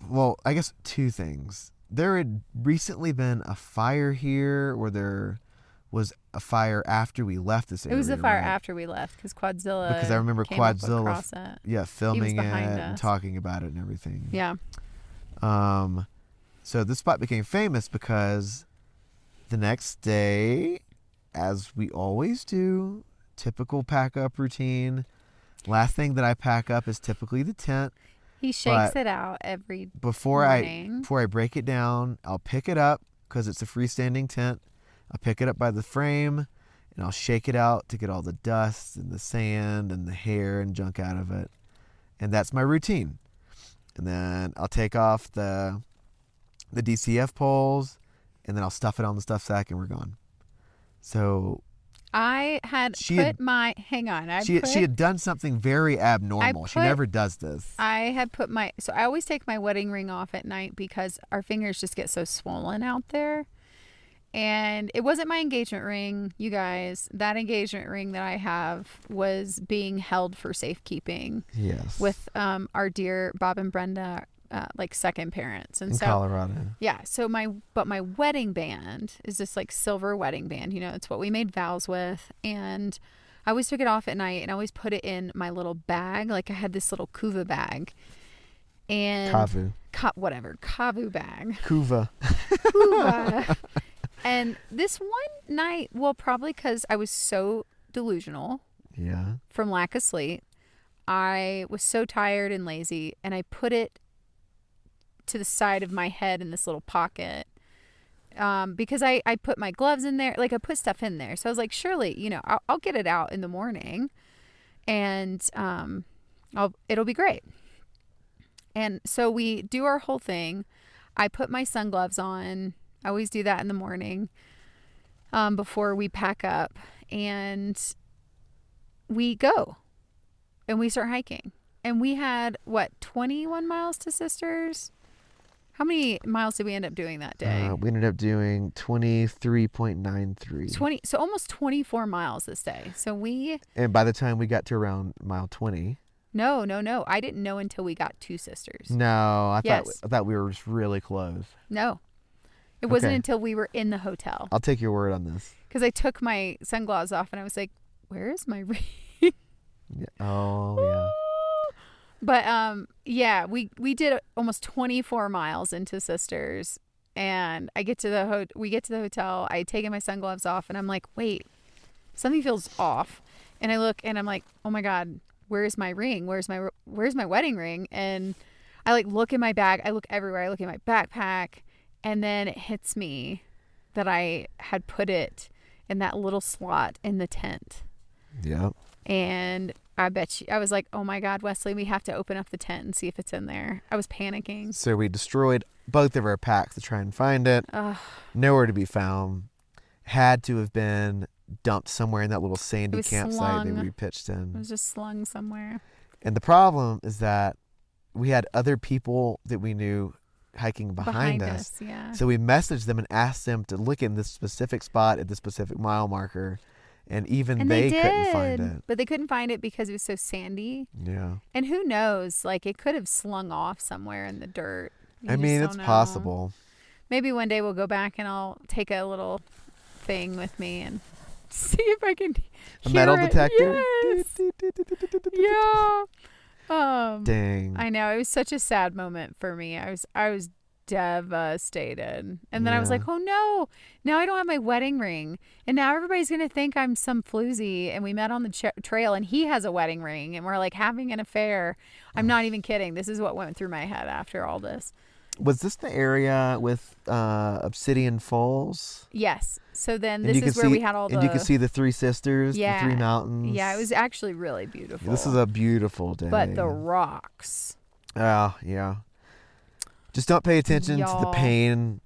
Well, I guess two things. There had recently been a fire here, or there was a fire after we left this area. It was a fire right? after we left because Quadzilla. Because I remember came up Quadzilla, across it. filming it behind and us. talking about it and everything. Yeah. So this spot became famous because the next day, as we always do, typical pack up routine. Last thing that I pack up is typically the tent. He shakes it out every before morning. Before I break it down, I'll pick it up because it's a freestanding tent. I'll pick it up by the frame and I'll shake it out to get all the dust and the sand and the hair and junk out of it. And that's my routine. And then I'll take off the DCF poles and then I'll stuff it on the stuff sack and we're gone. So I had she had done something very abnormal. She never does this. I always take my wedding ring off at night because our fingers just get so swollen out there. And it wasn't my engagement ring, you guys. That engagement ring that I have was being held for safekeeping. Yes. With our dear Bob and Brenda, second parents. And in Colorado. Yeah. So my wedding band is this silver wedding band. It's what we made vows with. And I always took it off at night and I always put it in my little bag. I had this little Kuva bag. And Kavu. Kavu bag. Kuva. And this one night, probably because I was so delusional. Yeah. From lack of sleep. I was so tired and lazy and I put it to the side of my head in this little pocket because I put my gloves in there. I put stuff in there. So I was like, surely, I'll get it out in the morning and it'll be great. And so we do our whole thing. I put my sun gloves on. I always do that in the morning before we pack up. And we go. And we start hiking. And we had, 21 miles to Sisters? How many miles did we end up doing that day? We ended up doing 23.93. So almost 24 miles this day. And by the time we got to around mile 20. No. I didn't know until we got to Sisters. No, I thought we were just really close. No. It wasn't until we were in the hotel. I'll take your word on this. Because I took my sunglasses off and I was like, where is my ring? Yeah. Oh, yeah. But we did almost 24 miles into Sisters, and we get to the hotel. I had taken my sunglasses off, and I'm like, wait, something feels off. And I look, and I'm like, oh my God, where's my ring? Where's my wedding ring? And I look in my bag. I look everywhere. I look in my backpack, and then it hits me that I had put it in that little slot in the tent. Yep. And I was like, oh my God, Wesley, we have to open up the tent and see if it's in there. I was panicking. So we destroyed both of our packs to try and find it. Nowhere to be found. Had to have been dumped somewhere in that little sandy campsite that we pitched in. It was just slung somewhere. And the problem is that we had other people that we knew hiking behind us. Yeah. So we messaged them and asked them to look in this specific spot at this specific mile marker. And they couldn't find it. But they couldn't find it because it was so sandy. Yeah. And who knows? It could have slung off somewhere in the dirt. It's possible. Maybe one day we'll go back and I'll take a little thing with me and see if I can a metal detector? Yes. Yeah. Dang. I know. It was such a sad moment for me. I was devastated. And then I was like, oh no, now I don't have my wedding ring. And now everybody's going to think I'm some floozy. And we met on the trail and he has a wedding ring and we're having an affair. I'm not even kidding. This is what went through my head after all this. Was this the area with Obsidian Falls? Yes. So then this is where we had all the... And you could see the three sisters, the three mountains. Yeah, it was actually really beautiful. This is a beautiful day. But the rocks. Oh, yeah. Just don't pay attention to the pain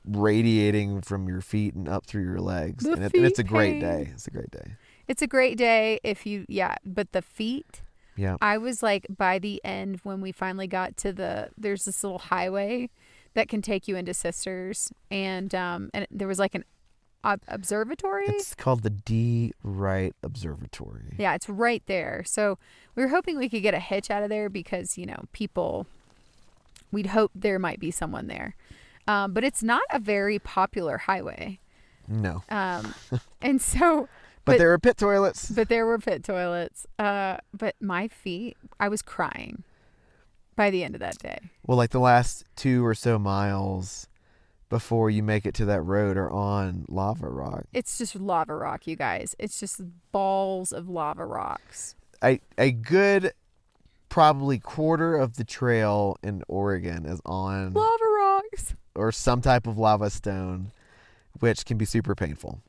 radiating from your feet and up through your legs. And it's a great day. It's a great day. It's a great day but the feet, Yeah. I was like, by the end, when we finally got to there's this little highway that can take you into Sisters, and there was like an observatory. It's called the D. Wright Observatory. Yeah, it's right there. So we were hoping we could get a hitch out of there because, we'd hope there might be someone there. But it's not a very popular highway. No. And so... But there were pit toilets. But there were pit toilets. But my feet, I was crying by the end of that day. Well, like the last 2 or so miles before you make it to that road are on lava rock. It's just lava rock, you guys. It's just balls of lava rocks. A good probably quarter of the trail in Oregon is on lava rocks or some type of lava stone, which can be super painful.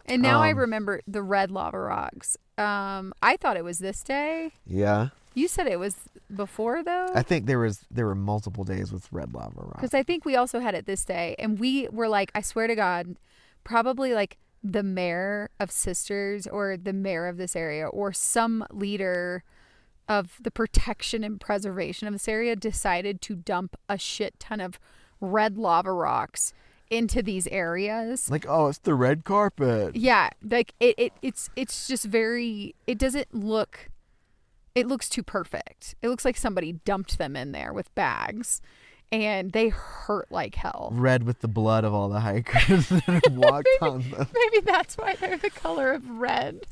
And now I remember the red lava rocks. I thought it was this day. Yeah. You said it was before, though? I think there were multiple days with red lava rock. Because I think we also had it this day. And we were like, I swear to God, probably like the mayor of Sisters or the mayor of this area or some leader of the protection and preservation of this area decided to dump a shit ton of red lava rocks into these areas. Like, oh, it's the red carpet. Yeah, like it's just very, it looks too perfect. It looks like somebody dumped them in there with bags and they hurt like hell. Red with the blood of all the hikers that walked on them. Maybe that's why they're the color of red.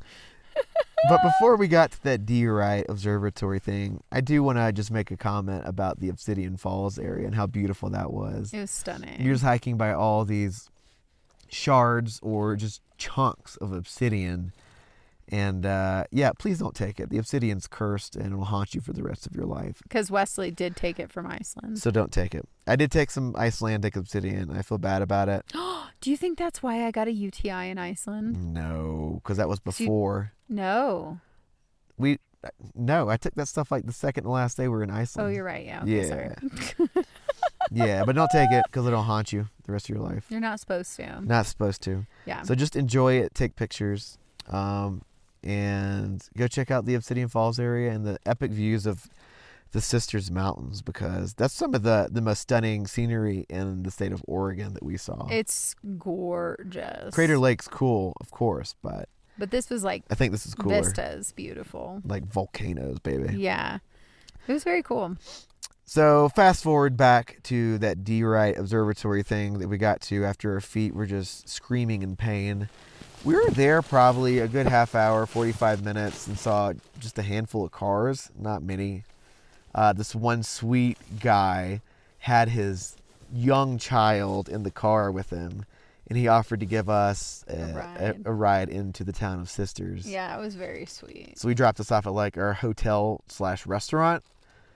But before we got to that D. Wright Observatory thing, I do want to just make a comment about the Obsidian Falls area and how beautiful that was. It was stunning. You're just hiking by all these shards or just chunks of obsidian. And yeah, please don't take it. The obsidian's cursed and it will haunt you for the rest of your life. Because Wesley did take it from Iceland. So don't take it. I did take some Icelandic obsidian. I feel bad about it. Do you think that's why I got a UTI in Iceland? No, because that was before. No. No, I took that stuff like the second to last day we were in Iceland. Oh, you're right. Yeah. Okay, yeah. Sorry. Yeah, but don't take it because it'll haunt you the rest of your life. You're not supposed to. Not supposed to. Yeah. So just enjoy it. Take pictures. And go check out the Obsidian Falls area and the epic views of the Sisters Mountains because that's some of the most stunning scenery in the state of Oregon that we saw. It's gorgeous. Crater Lake's cool, of course, but this was like I think this is cooler. Vista's beautiful. Like volcanoes, baby. Yeah. It was very cool. So fast forward back to that D. Wright Observatory thing that we got to after our feet were just screaming in pain. We were there probably a good half hour, 45 minutes, and saw just a handful of cars, not many. This one sweet guy had his young child in the car with him, and he offered to give us a ride into the town of Sisters. Yeah, it was very sweet. So we dropped us off at like our hotel/restaurant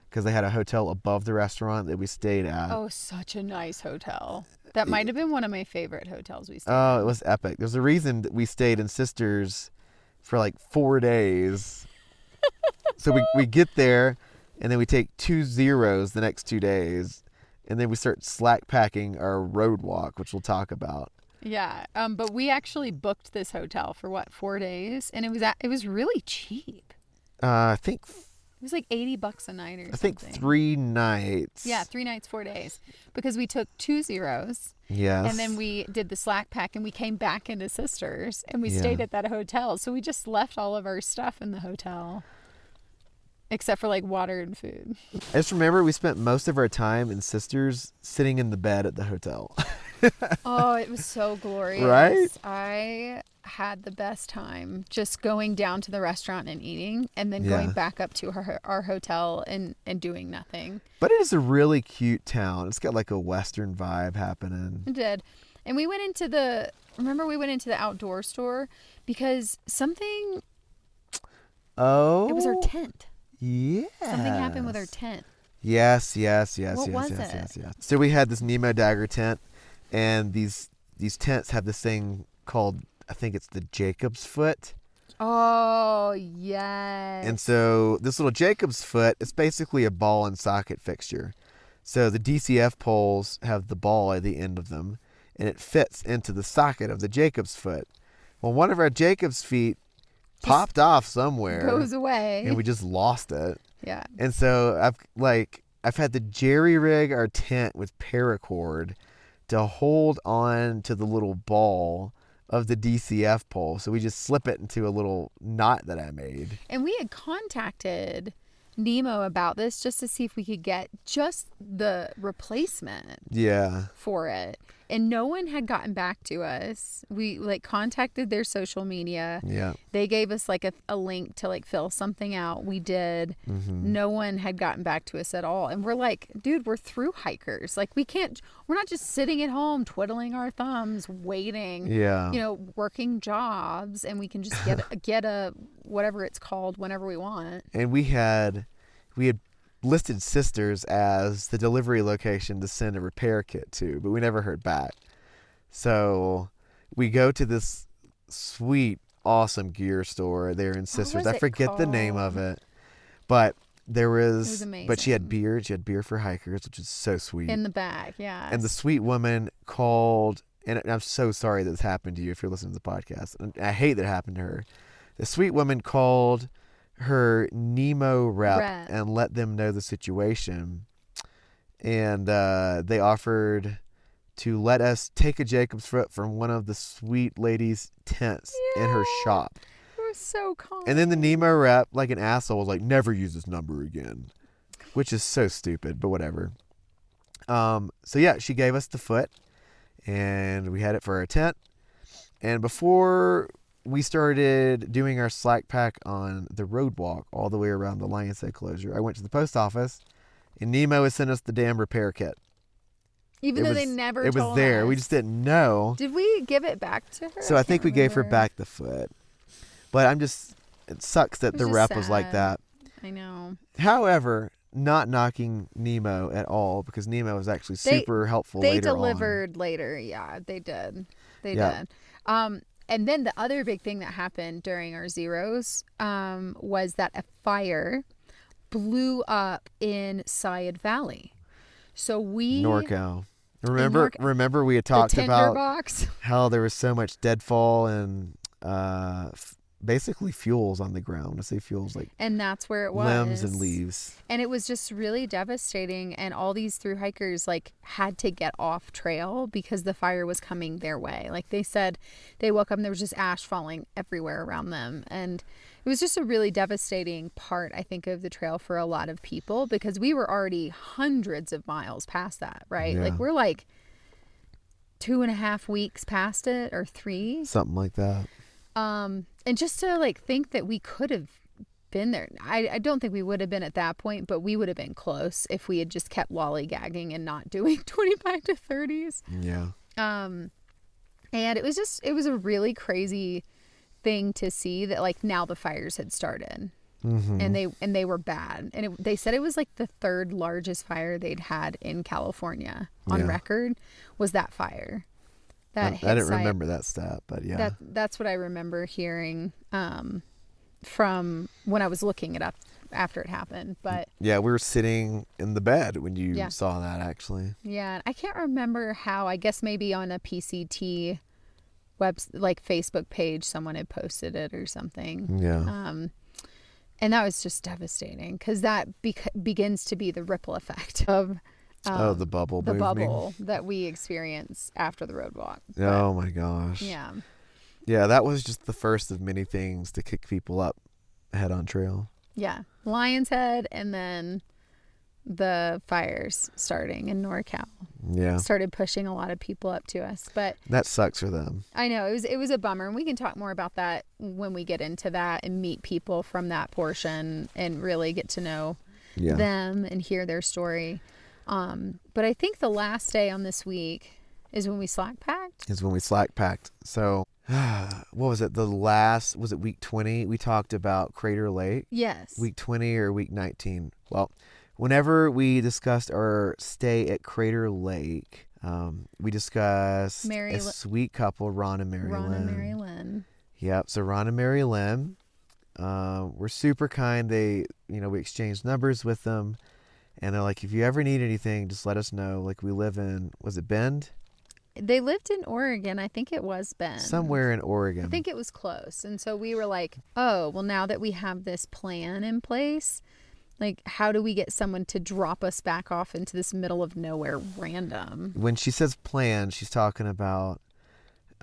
because they had a hotel above the restaurant that we stayed at. Oh, such a nice hotel. That might have been one of my favorite hotels we stayed Oh, in. it was epic. There's a reason that we stayed in Sisters for like 4 days. So we get there, and then we take 2 zeros the next 2 days, and then we start slack packing our road walk, which we'll talk about. Yeah, but we actually booked this hotel for 4 days, and it was really cheap. I think It was like $80 a night or something. I think 3 nights. Yeah, 3 nights, 4 days, because we took 2 zeros. Yes. And then we did the slack pack, and we came back into Sisters, and we stayed at that hotel. So we just left all of our stuff in the hotel, except for like water and food. I just remember we spent most of our time in Sisters sitting in the bed at the hotel. Oh, it was so glorious. Right? I had the best time just going down to the restaurant and eating, and then going back up to our hotel and doing nothing. But it is a really cute town. It's got like a Western vibe happening. It did. And we went into the outdoor store because something... Oh. It was our tent. Yeah. Something happened with our tent. Yes. What was it? So we had this Nemo Dagger tent, and these tents have this thing called, I think it's the Jacob's foot. Oh, yes. And so this little Jacob's foot is basically a ball and socket fixture. So the DCF poles have the ball at the end of them, and it fits into the socket of the Jacob's foot. Well, one of our Jacob's feet popped off somewhere. Goes away. And we just lost it. Yeah. And so I've had to jerry rig our tent with paracord to hold on to the little ball of the DCF pole. So we just slip it into a little knot that I made. And we had contacted Nemo about this just to see if we could get just the replacement for it. And no one had gotten back to us. We contacted their social media. Yeah. They gave us a link to fill something out. We did. Mm-hmm. No one had gotten back to us at all. And we're like, dude, we're through hikers. We're not just sitting at home twiddling our thumbs, waiting, working jobs, and we can just get a whatever it's called whenever we want. And we had listed Sisters as the delivery location to send a repair kit to, but we never heard back. So we go to this sweet, awesome gear store there in Sisters. I forget the name of it, but it was amazing. But she had beer. She had beer for hikers, which is so sweet. In the back, yeah. And the sweet woman called, and I'm so sorry that this happened to you if you're listening to the podcast. And I hate that it happened to her. The sweet woman called her Nemo rep and let them know the situation, and they offered to let us take a Jacob's foot from one of the sweet lady's tents in her shop. It was so kind. And then the Nemo rep, like an asshole, was like, never use this number again, which is so stupid, but whatever. So yeah, she gave us the foot, and we had it for our tent. And before we started doing our slack pack on the road walk all the way around the Lionshead closure, I went to the post office, and Nemo had sent us the damn repair kit. Even though they never told us. It was there. We just didn't know. Did we give it back to her? So I think we gave her back the foot. But it sucks that the rep was like that. I know. However, not knocking Nemo at all, because Nemo was actually super helpful later on. They delivered later. Yeah, they did. They did. And then the other big thing that happened during our zeros was that a fire blew up in Syed Valley. So NorCal. Remember we had talked about how there was so much deadfall and basically fuels on the ground. I say fuels and that's where it was. Limbs and leaves. And it was just really devastating. And all these thru hikers had to get off trail because the fire was coming their way. They said they woke up and there was just ash falling everywhere around them. And it was just a really devastating part, I think, of the trail for a lot of people, because we were already hundreds of miles past that, right? Yeah. We're 2.5 weeks past it, or 3. Something like that. And just to think that we could have been there. I don't think we would have been at that point, but we would have been close if we had just kept lollygagging and not doing 25 to 30s. Yeah. And it was a really crazy thing to see that now the fires had started. Mm-hmm. and they were bad. And they said it was the third largest fire they'd had in California on record was that fire. I didn't remember that stat, but yeah. That's what I remember hearing from when I was looking it up after it happened. But yeah, we were sitting in the bed when you saw that, actually. Yeah, I can't remember how. I guess maybe on a PCT Facebook page someone had posted it or something. Yeah. And that was just devastating, because that begins to be the ripple effect of the bubble that we experience after the road walk. Oh my gosh. Yeah, that was just the first of many things to kick people up head on trail. Yeah, Lionshead, and then the fires starting in NorCal. Yeah, started pushing a lot of people up to us, but that sucks for them. I know, it was a bummer, and we can talk more about that when we get into that and meet people from that portion and really get to know them and hear their story. But I think the last day on this week is when we slack packed. So what was it? Was it week 20? We talked about Crater Lake. Yes. Week 20 or week 19? Well, whenever we discussed our stay at Crater Lake, we discussed a sweet couple, Ron and Mary Lynn. Yep. So Ron and Mary Lynn were super kind. They, we exchanged numbers with them. And they're like, if you ever need anything, just let us know. We live in, was it Bend? They lived in Oregon. I think it was Bend. Somewhere in Oregon. I think it was close. And so we were like, oh, well, now that we have this plan in place, like, how do we get someone to drop us back off into this middle of nowhere random? When she says plan, she's talking about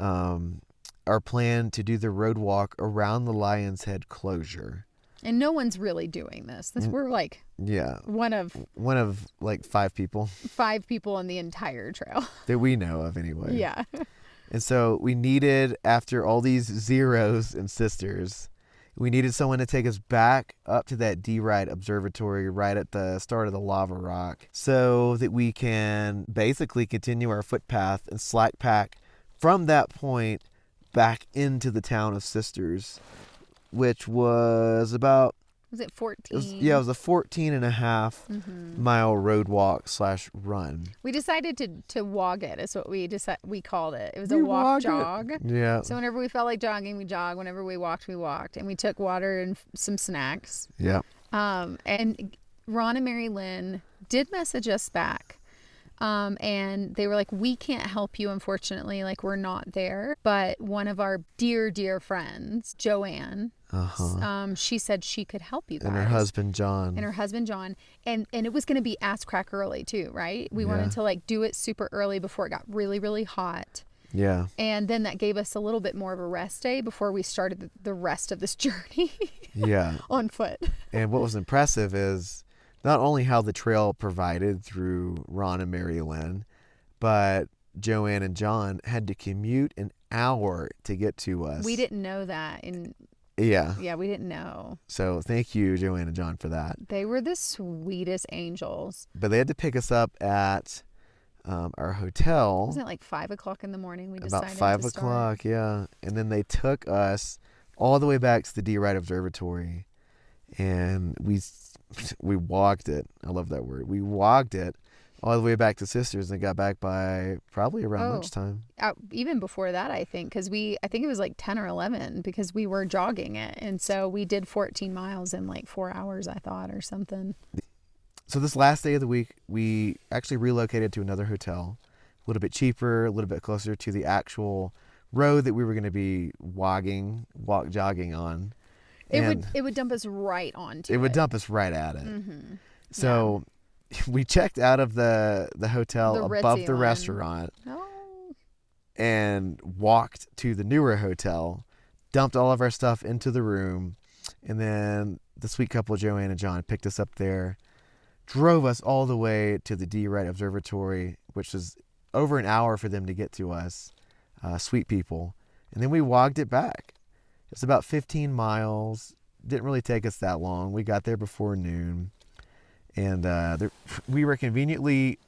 our plan to do the road walk around the Lionshead closure. And no one's really doing this. We're like one of like 5 people. 5 people in the entire trail. That we know of anyway. Yeah. And so we needed, after all these zeros and sisters, we needed someone to take us back up to that D-Ride observatory right at the start of the lava rock so that we can basically continue our footpath and slack pack from that point back into the town of Sisters, which was about... Was it 14? It was a 14 and a half mile road walk / run. We decided to wog it. Is what we called it. It was a walk jog. Yeah. So whenever we felt like jogging, we jogged. Whenever we walked, and we took water and some snacks. Yeah. And Ron and Mary Lynn did message us back. And they were like, we can't help you, unfortunately. Like, we're not there. But one of our dear, dear friends, Joanne, she said she could help you guys. And her husband, John. And it was going to be ass crack early, too, right? We wanted to, like, do it super early before it got really, really hot. Yeah. And then that gave us a little bit more of a rest day before we started the rest of this journey. Yeah. On foot. And what was impressive is not only how the trail provided through Ron and Mary Lynn, but Joanne and John had to commute an hour to get to us. We didn't know that. Yeah, we didn't know. So thank you, Joanne and John, for that. They were the sweetest angels. But they had to pick us up at our hotel. Wasn't it like 5 o'clock in the morning? We decided about 5 o'clock, yeah. And then they took us all the way back to the D-Ride Observatory, and we walked it. I love that word. We walked it all the way back to Sisters and got back by probably around lunchtime. Even before that, I think, because I think it was like 10 or 11 because we were jogging it. And so we did 14 miles in like 4 hours, I thought, or something. So this last day of the week, we actually relocated to another hotel, a little bit cheaper, a little bit closer to the actual road that we were going to be jogging on. It would dump us right onto it. It would dump us right at it. Mm-hmm. So we checked out of the hotel above the restaurant and walked to the newer hotel, dumped all of our stuff into the room, and then the sweet couple, Joanne and John, picked us up there, drove us all the way to the D-Ride Observatory, which was over an hour for them to get to us. Sweet people. And then we walked it back. It's about 15 miles. Didn't really take us that long. We got there before noon. And we were conveniently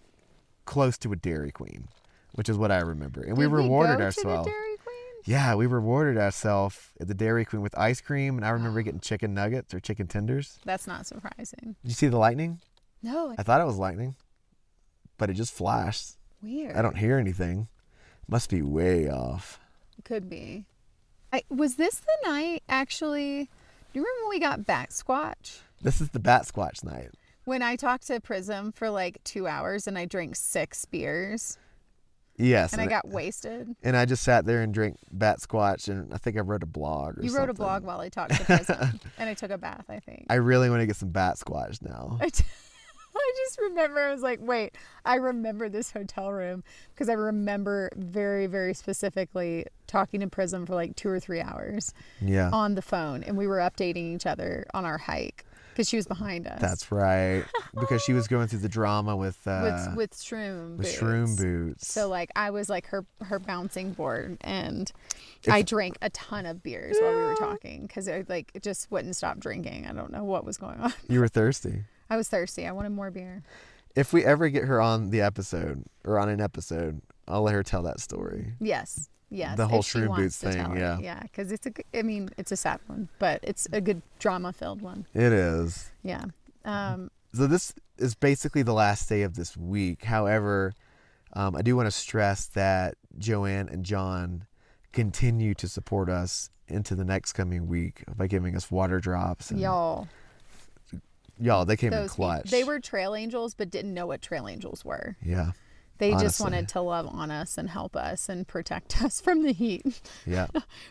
close to a Dairy Queen, which is what I remember. And we rewarded ourselves. To the Dairy Queen? Yeah, we rewarded ourselves at the Dairy Queen with ice cream. And I remember getting chicken nuggets or chicken tenders. That's not surprising. Did you see the lightning? No. I thought it was lightning, but it just flashed. Weird. I don't hear anything. Must be way off. Could be. Was this the night, actually? Do you remember when we got bat squatch? This is the bat squatch night. When I talked to Prism for like 2 hours and I drank 6 beers. Yes. And I got wasted. And I just sat there and drank bat squatch, and I think I wrote a blog or something. You wrote a blog while I talked to Prism. And I took a bath, I think. I really want to get some bat squatch now. I just remember, I was like, wait, I remember this hotel room because I remember very, very specifically talking to Prism for like 2 or 3 hours on the phone. And we were updating each other on our hike because she was behind us. That's right. Because she was going through the drama with shroom boots. Shroom boots. So like I was like her bouncing board, and I drank a ton of beers while we were talking because it just wouldn't stop drinking. I don't know what was going on. You were thirsty. I was thirsty. I wanted more beer. If we ever get her on the episode or on an episode, I'll let her tell that story. Yes. The whole shroom boots thing. Yeah. Yeah. Because it's a sad one, but it's a good drama filled one. It is. Yeah. So this is basically the last day of this week. However, I do want to stress that Joanne and John continue to support us into the next coming week by giving us water drops. And Y'all, they came in clutch. They were trail angels, but didn't know what trail angels were. Yeah. They just honestly. wanted to love on us and help us and protect us from the heat. Yeah.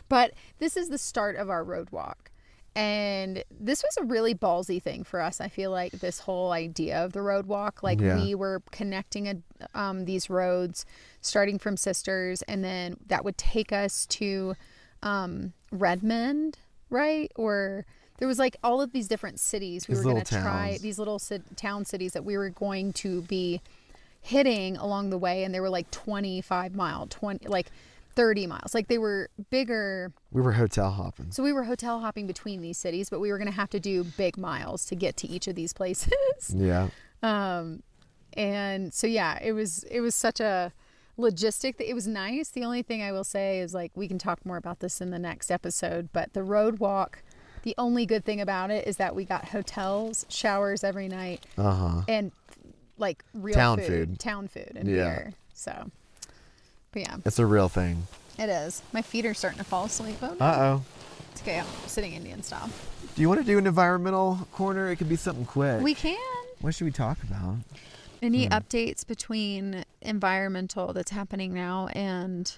But this is the start of our road walk. And this was a really ballsy thing for us. I feel like this whole idea of the road walk, like we were connecting these roads starting from Sisters, and then that would take us to Redmond, right? Or there was like all of these different cities we were going to try, these little town cities that we were going to be hitting along the way. And they were like 25 mile, 30 miles. Like they were bigger. We were hotel hopping. So we were hotel hopping between these cities, but we were going to have to do big miles to get to each of these places. Yeah. And so, yeah, it was such a logistic that it was nice. The only thing I will say is like, we can talk more about this in the next episode, but the road walk, the only good thing about it is that we got hotels, showers every night, and like real town food and beer. So, but yeah, it's a real thing. It is. My feet are starting to fall asleep. Oh, no. Uh-oh. It's okay. I'm sitting Indian style. Do you want to do an environmental corner? It could be something quick. We can. What should we talk about? Any updates between environmental that's happening now and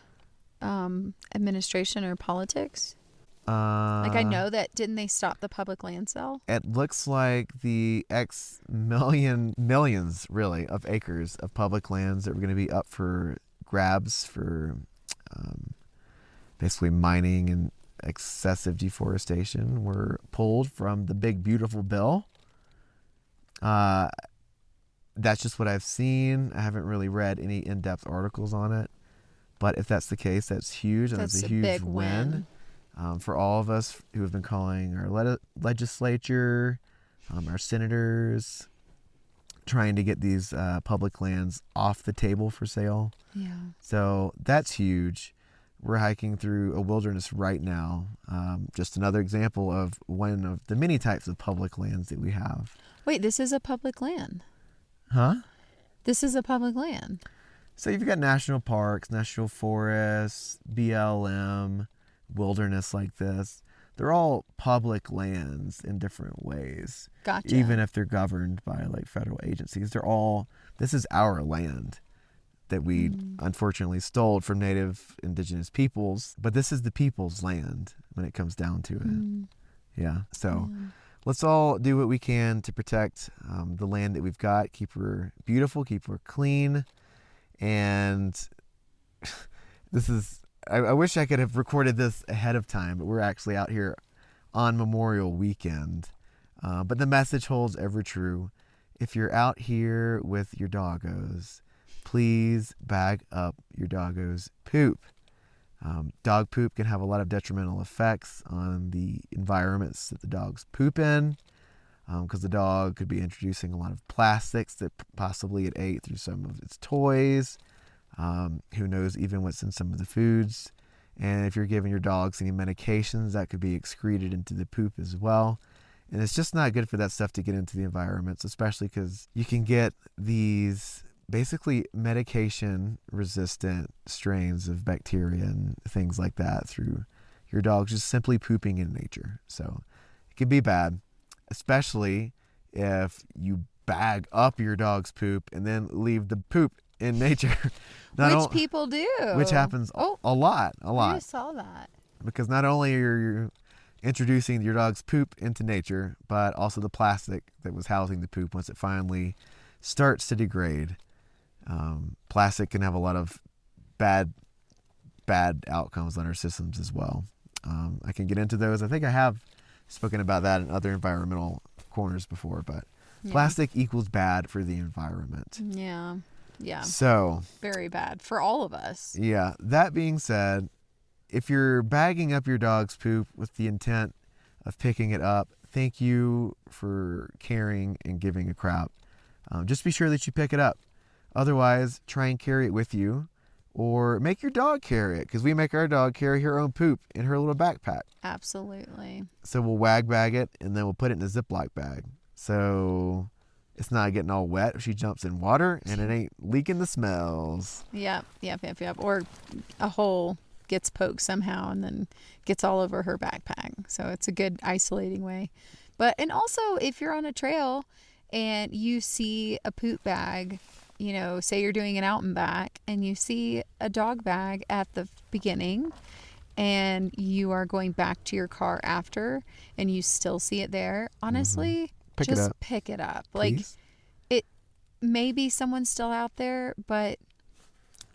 administration or politics? Like I know that, didn't they stop the public land sale? It looks like the millions really of acres of public lands that were going to be up for grabs for basically mining and excessive deforestation were pulled from the big beautiful bill. That's just what I've seen. I haven't really read any in-depth articles on it, but if that's the case, that's huge, and that's a huge big win. For all of us who have been calling our legislature, our senators, trying to get these public lands off the table for sale. Yeah. So that's huge. We're hiking through a wilderness right now. Just another example of one of the many types of public lands that we have. Wait, this is a public land? Huh? This is a public land. So you've got national parks, national forests, BLM, wilderness like this. They're all public lands in different ways. Gotcha. Even if they're governed by like federal agencies, this is our land that we unfortunately stole from native indigenous peoples, but this is the people's land when it comes down to it. Yeah. So let's all do what we can to protect the land that we've got, keep her beautiful, keep her clean. And I wish I could have recorded this ahead of time, but we're actually out here on Memorial Weekend. But the message holds ever true. If you're out here with your doggos, please bag up your doggo's poop. Dog poop can have a lot of detrimental effects on the environments that the dogs poop in, because the dog could be introducing a lot of plastics that possibly it ate through some of its toys. Who knows even what's in some of the foods. And if you're giving your dogs any medications, that could be excreted into the poop as well. And it's just not good for that stuff to get into the environments, especially because you can get these basically medication resistant strains of bacteria and things like that through your dog just simply pooping in nature. So it can be bad, especially if you bag up your dog's poop and then leave the poop in nature. Which people do. Which happens a lot. I just saw that. Because not only are you introducing your dog's poop into nature, but also the plastic that was housing the poop once it finally starts to degrade. Plastic can have a lot of bad outcomes on our systems as well. I can get into those. I think I have spoken about that in other environmental corners before, but plastic equals bad for the environment. Yeah. So very bad for all of us. Yeah. That being said, if you're bagging up your dog's poop with the intent of picking it up, thank you for caring and giving a crap. Just be sure that you pick it up. Otherwise, try and carry it with you, or make your dog carry it, because we make our dog carry her own poop in her little backpack. Absolutely. So we'll wag bag it, and then we'll put it in a Ziploc bag. So it's not getting all wet if she jumps in water, and it ain't leaking the smells. Yep. Or a hole gets poked somehow and then gets all over her backpack. So it's a good isolating way. And also, if you're on a trail and you see a poop bag, say you're doing an out and back and you see a dog bag at the beginning and you are going back to your car after and you still see it there, honestly, just pick it up. Like, Please? it maybe someone's still out there, but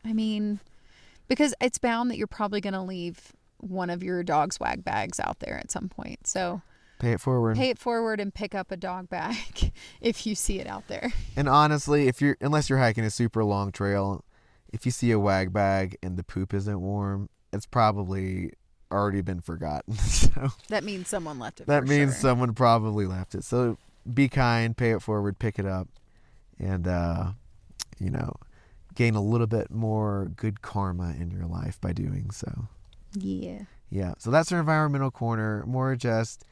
I mean, because it's bound that you're probably going to leave one of your dog swag bags out there at some point. So Pay it forward. pay it forward and pick up a dog bag if you see it out there. And honestly, unless you're hiking a super long trail, if you see a wag bag and the poop isn't warm, it's probably already been forgotten. So That means someone left it. that for means sure. someone probably left it. So be kind, pay it forward, pick it up, and gain a little bit more good karma in your life by doing so. Yeah. Yeah. So that's our environmental corner. More just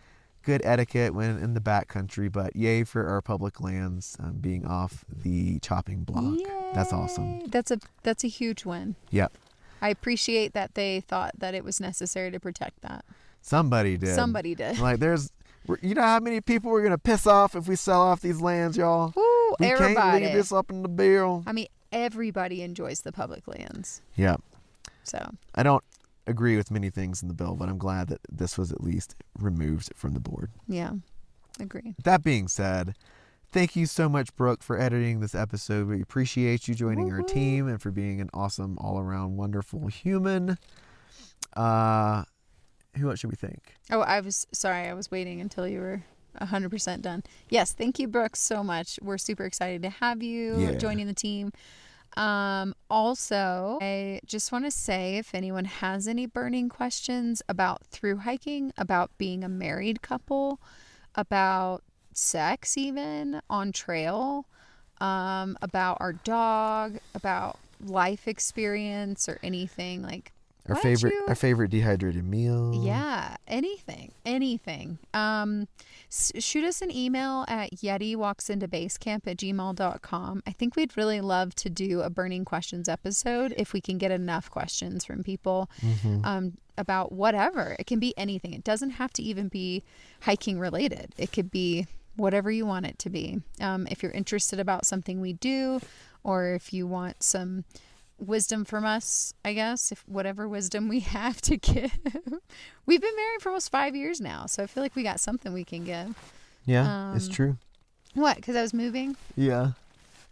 good etiquette when in the backcountry, but yay for our public lands being off the chopping block. Yay. That's awesome. That's a huge win. Yep. I appreciate that they thought that it was necessary to protect that. Somebody did. Somebody did. Like you know how many people we're gonna piss off if we sell off these lands, y'all? Woo, We everybody. can't leave this up in the bill. I mean, everybody enjoys the public lands. Yeah. So I don't agree with many things in the bill, but I'm glad that this was at least removed from the board. yeah, agree. That being said, thank you so much, Brooke, for editing this episode. We appreciate you joining our team and for being an awesome, all-around, wonderful human. Who else should we thank? Oh, I was waiting until you were 100% done. Yes, thank you, Brooke, so much. We're super excited to have you joining the team. Also, I just want to say, if anyone has any burning questions about thru hiking, about being a married couple, about sex even on trail, about our dog, about life experience or anything, like Our favorite dehydrated meal. yeah, anything. Shoot us an email at yetiwalksintobasecamp@gmail.com. I think we'd really love to do a burning questions episode if we can get enough questions from people about whatever. It can be anything. It doesn't have to even be hiking related. It could be whatever you want it to be. If you're interested about something we do, or if you want some wisdom from us, I guess, if whatever wisdom we have to give. We've been married for almost 5 years now, so I feel like we got something we can give. Yeah, it's true. What? Because I was moving? Yeah.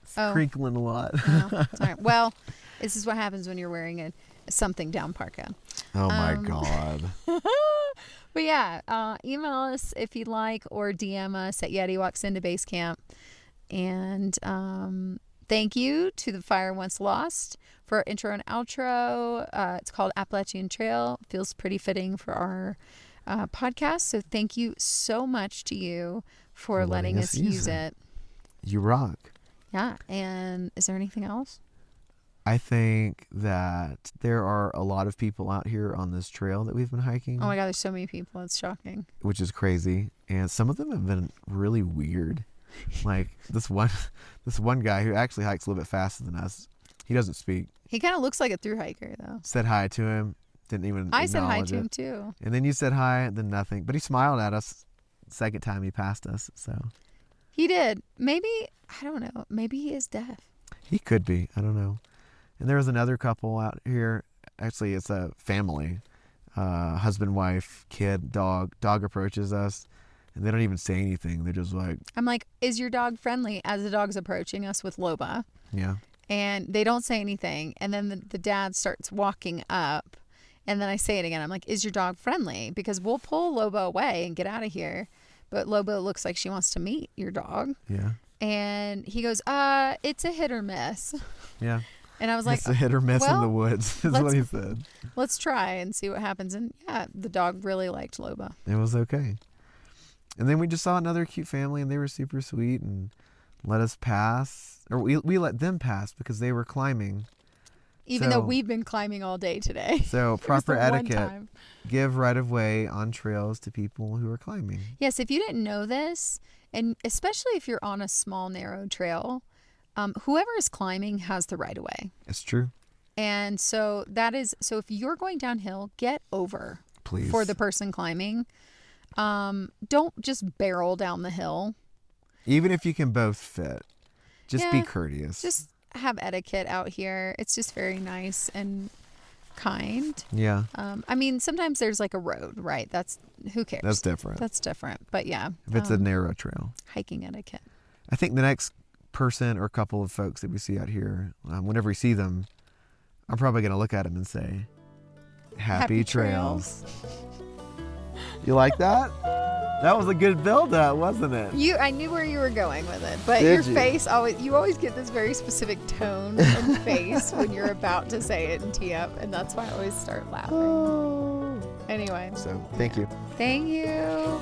It's crinkling a lot. Oh, sorry. Well, this is what happens when you're wearing a something down parka. Oh my God. But yeah, email us if you'd like, or DM us at Yeti Walks Into Basecamp. And thank you to the Fire Once Lost for our intro and outro. It's called Appalachian Trail. Feels pretty fitting for our podcast. So thank you so much to you for letting us use it. You rock. Yeah. And is there anything else? I think that there are a lot of people out here on this trail that we've been hiking. Oh my God, there's so many people. It's shocking. Which is crazy. And some of them have been really weird. Like this one guy who actually hikes a little bit faster than us. He doesn't speak. He kind of looks like a thru hiker, though. Said hi to him. Didn't even I said hi acknowledge to it. him, too. And then you said hi, then nothing. But he smiled at us the second time he passed us. So He did. Maybe, I don't know. Maybe he is deaf. he could be. I don't know. And there was another couple out here. Actually, it's a family. Husband, wife, kid, dog. Dog approaches us. And they don't even say anything. They're just like... I'm like, is your dog friendly? As the dog's approaching us with Loba. Yeah. And they don't say anything. And then the dad starts walking up. And then I say it again. I'm like, is your dog friendly? Because we'll pull Loba away and get out of here. But Loba looks like she wants to meet your dog. Yeah. And he goes, it's a hit or miss. Yeah. And I was like, it's a hit or miss in the woods, is what he said. Let's try and see what happens. And yeah, the dog really liked Loba. It was okay. And then we just saw another cute family, and they were super sweet and let us pass. Or we let them pass because they were climbing. Even though we've been climbing all day today. So proper etiquette. Give right of way on trails to people who are climbing. Yes, if you didn't know this, and especially if you're on a small, narrow trail, whoever is climbing has the right of way. It's true. And so if you're going downhill, get over. Please. For the person climbing. Don't just barrel down the hill. Even if you can both fit, just be courteous. Just have etiquette out here. It's just very nice and kind. Yeah. I mean, sometimes there's like a road, right? That's, who cares? That's different. That's different. But yeah. If it's a narrow trail. Hiking etiquette. I think the next person or couple of folks that we see out here, whenever we see them, I'm probably going to look at them and say, Happy trails. You like that? That was a good build-up, wasn't it? I knew where you were going with it, but Did you? face you always get this very specific tone and face when you're about to say it and tee up, and that's why I always start laughing. Anyway. So, thank you. Thank you.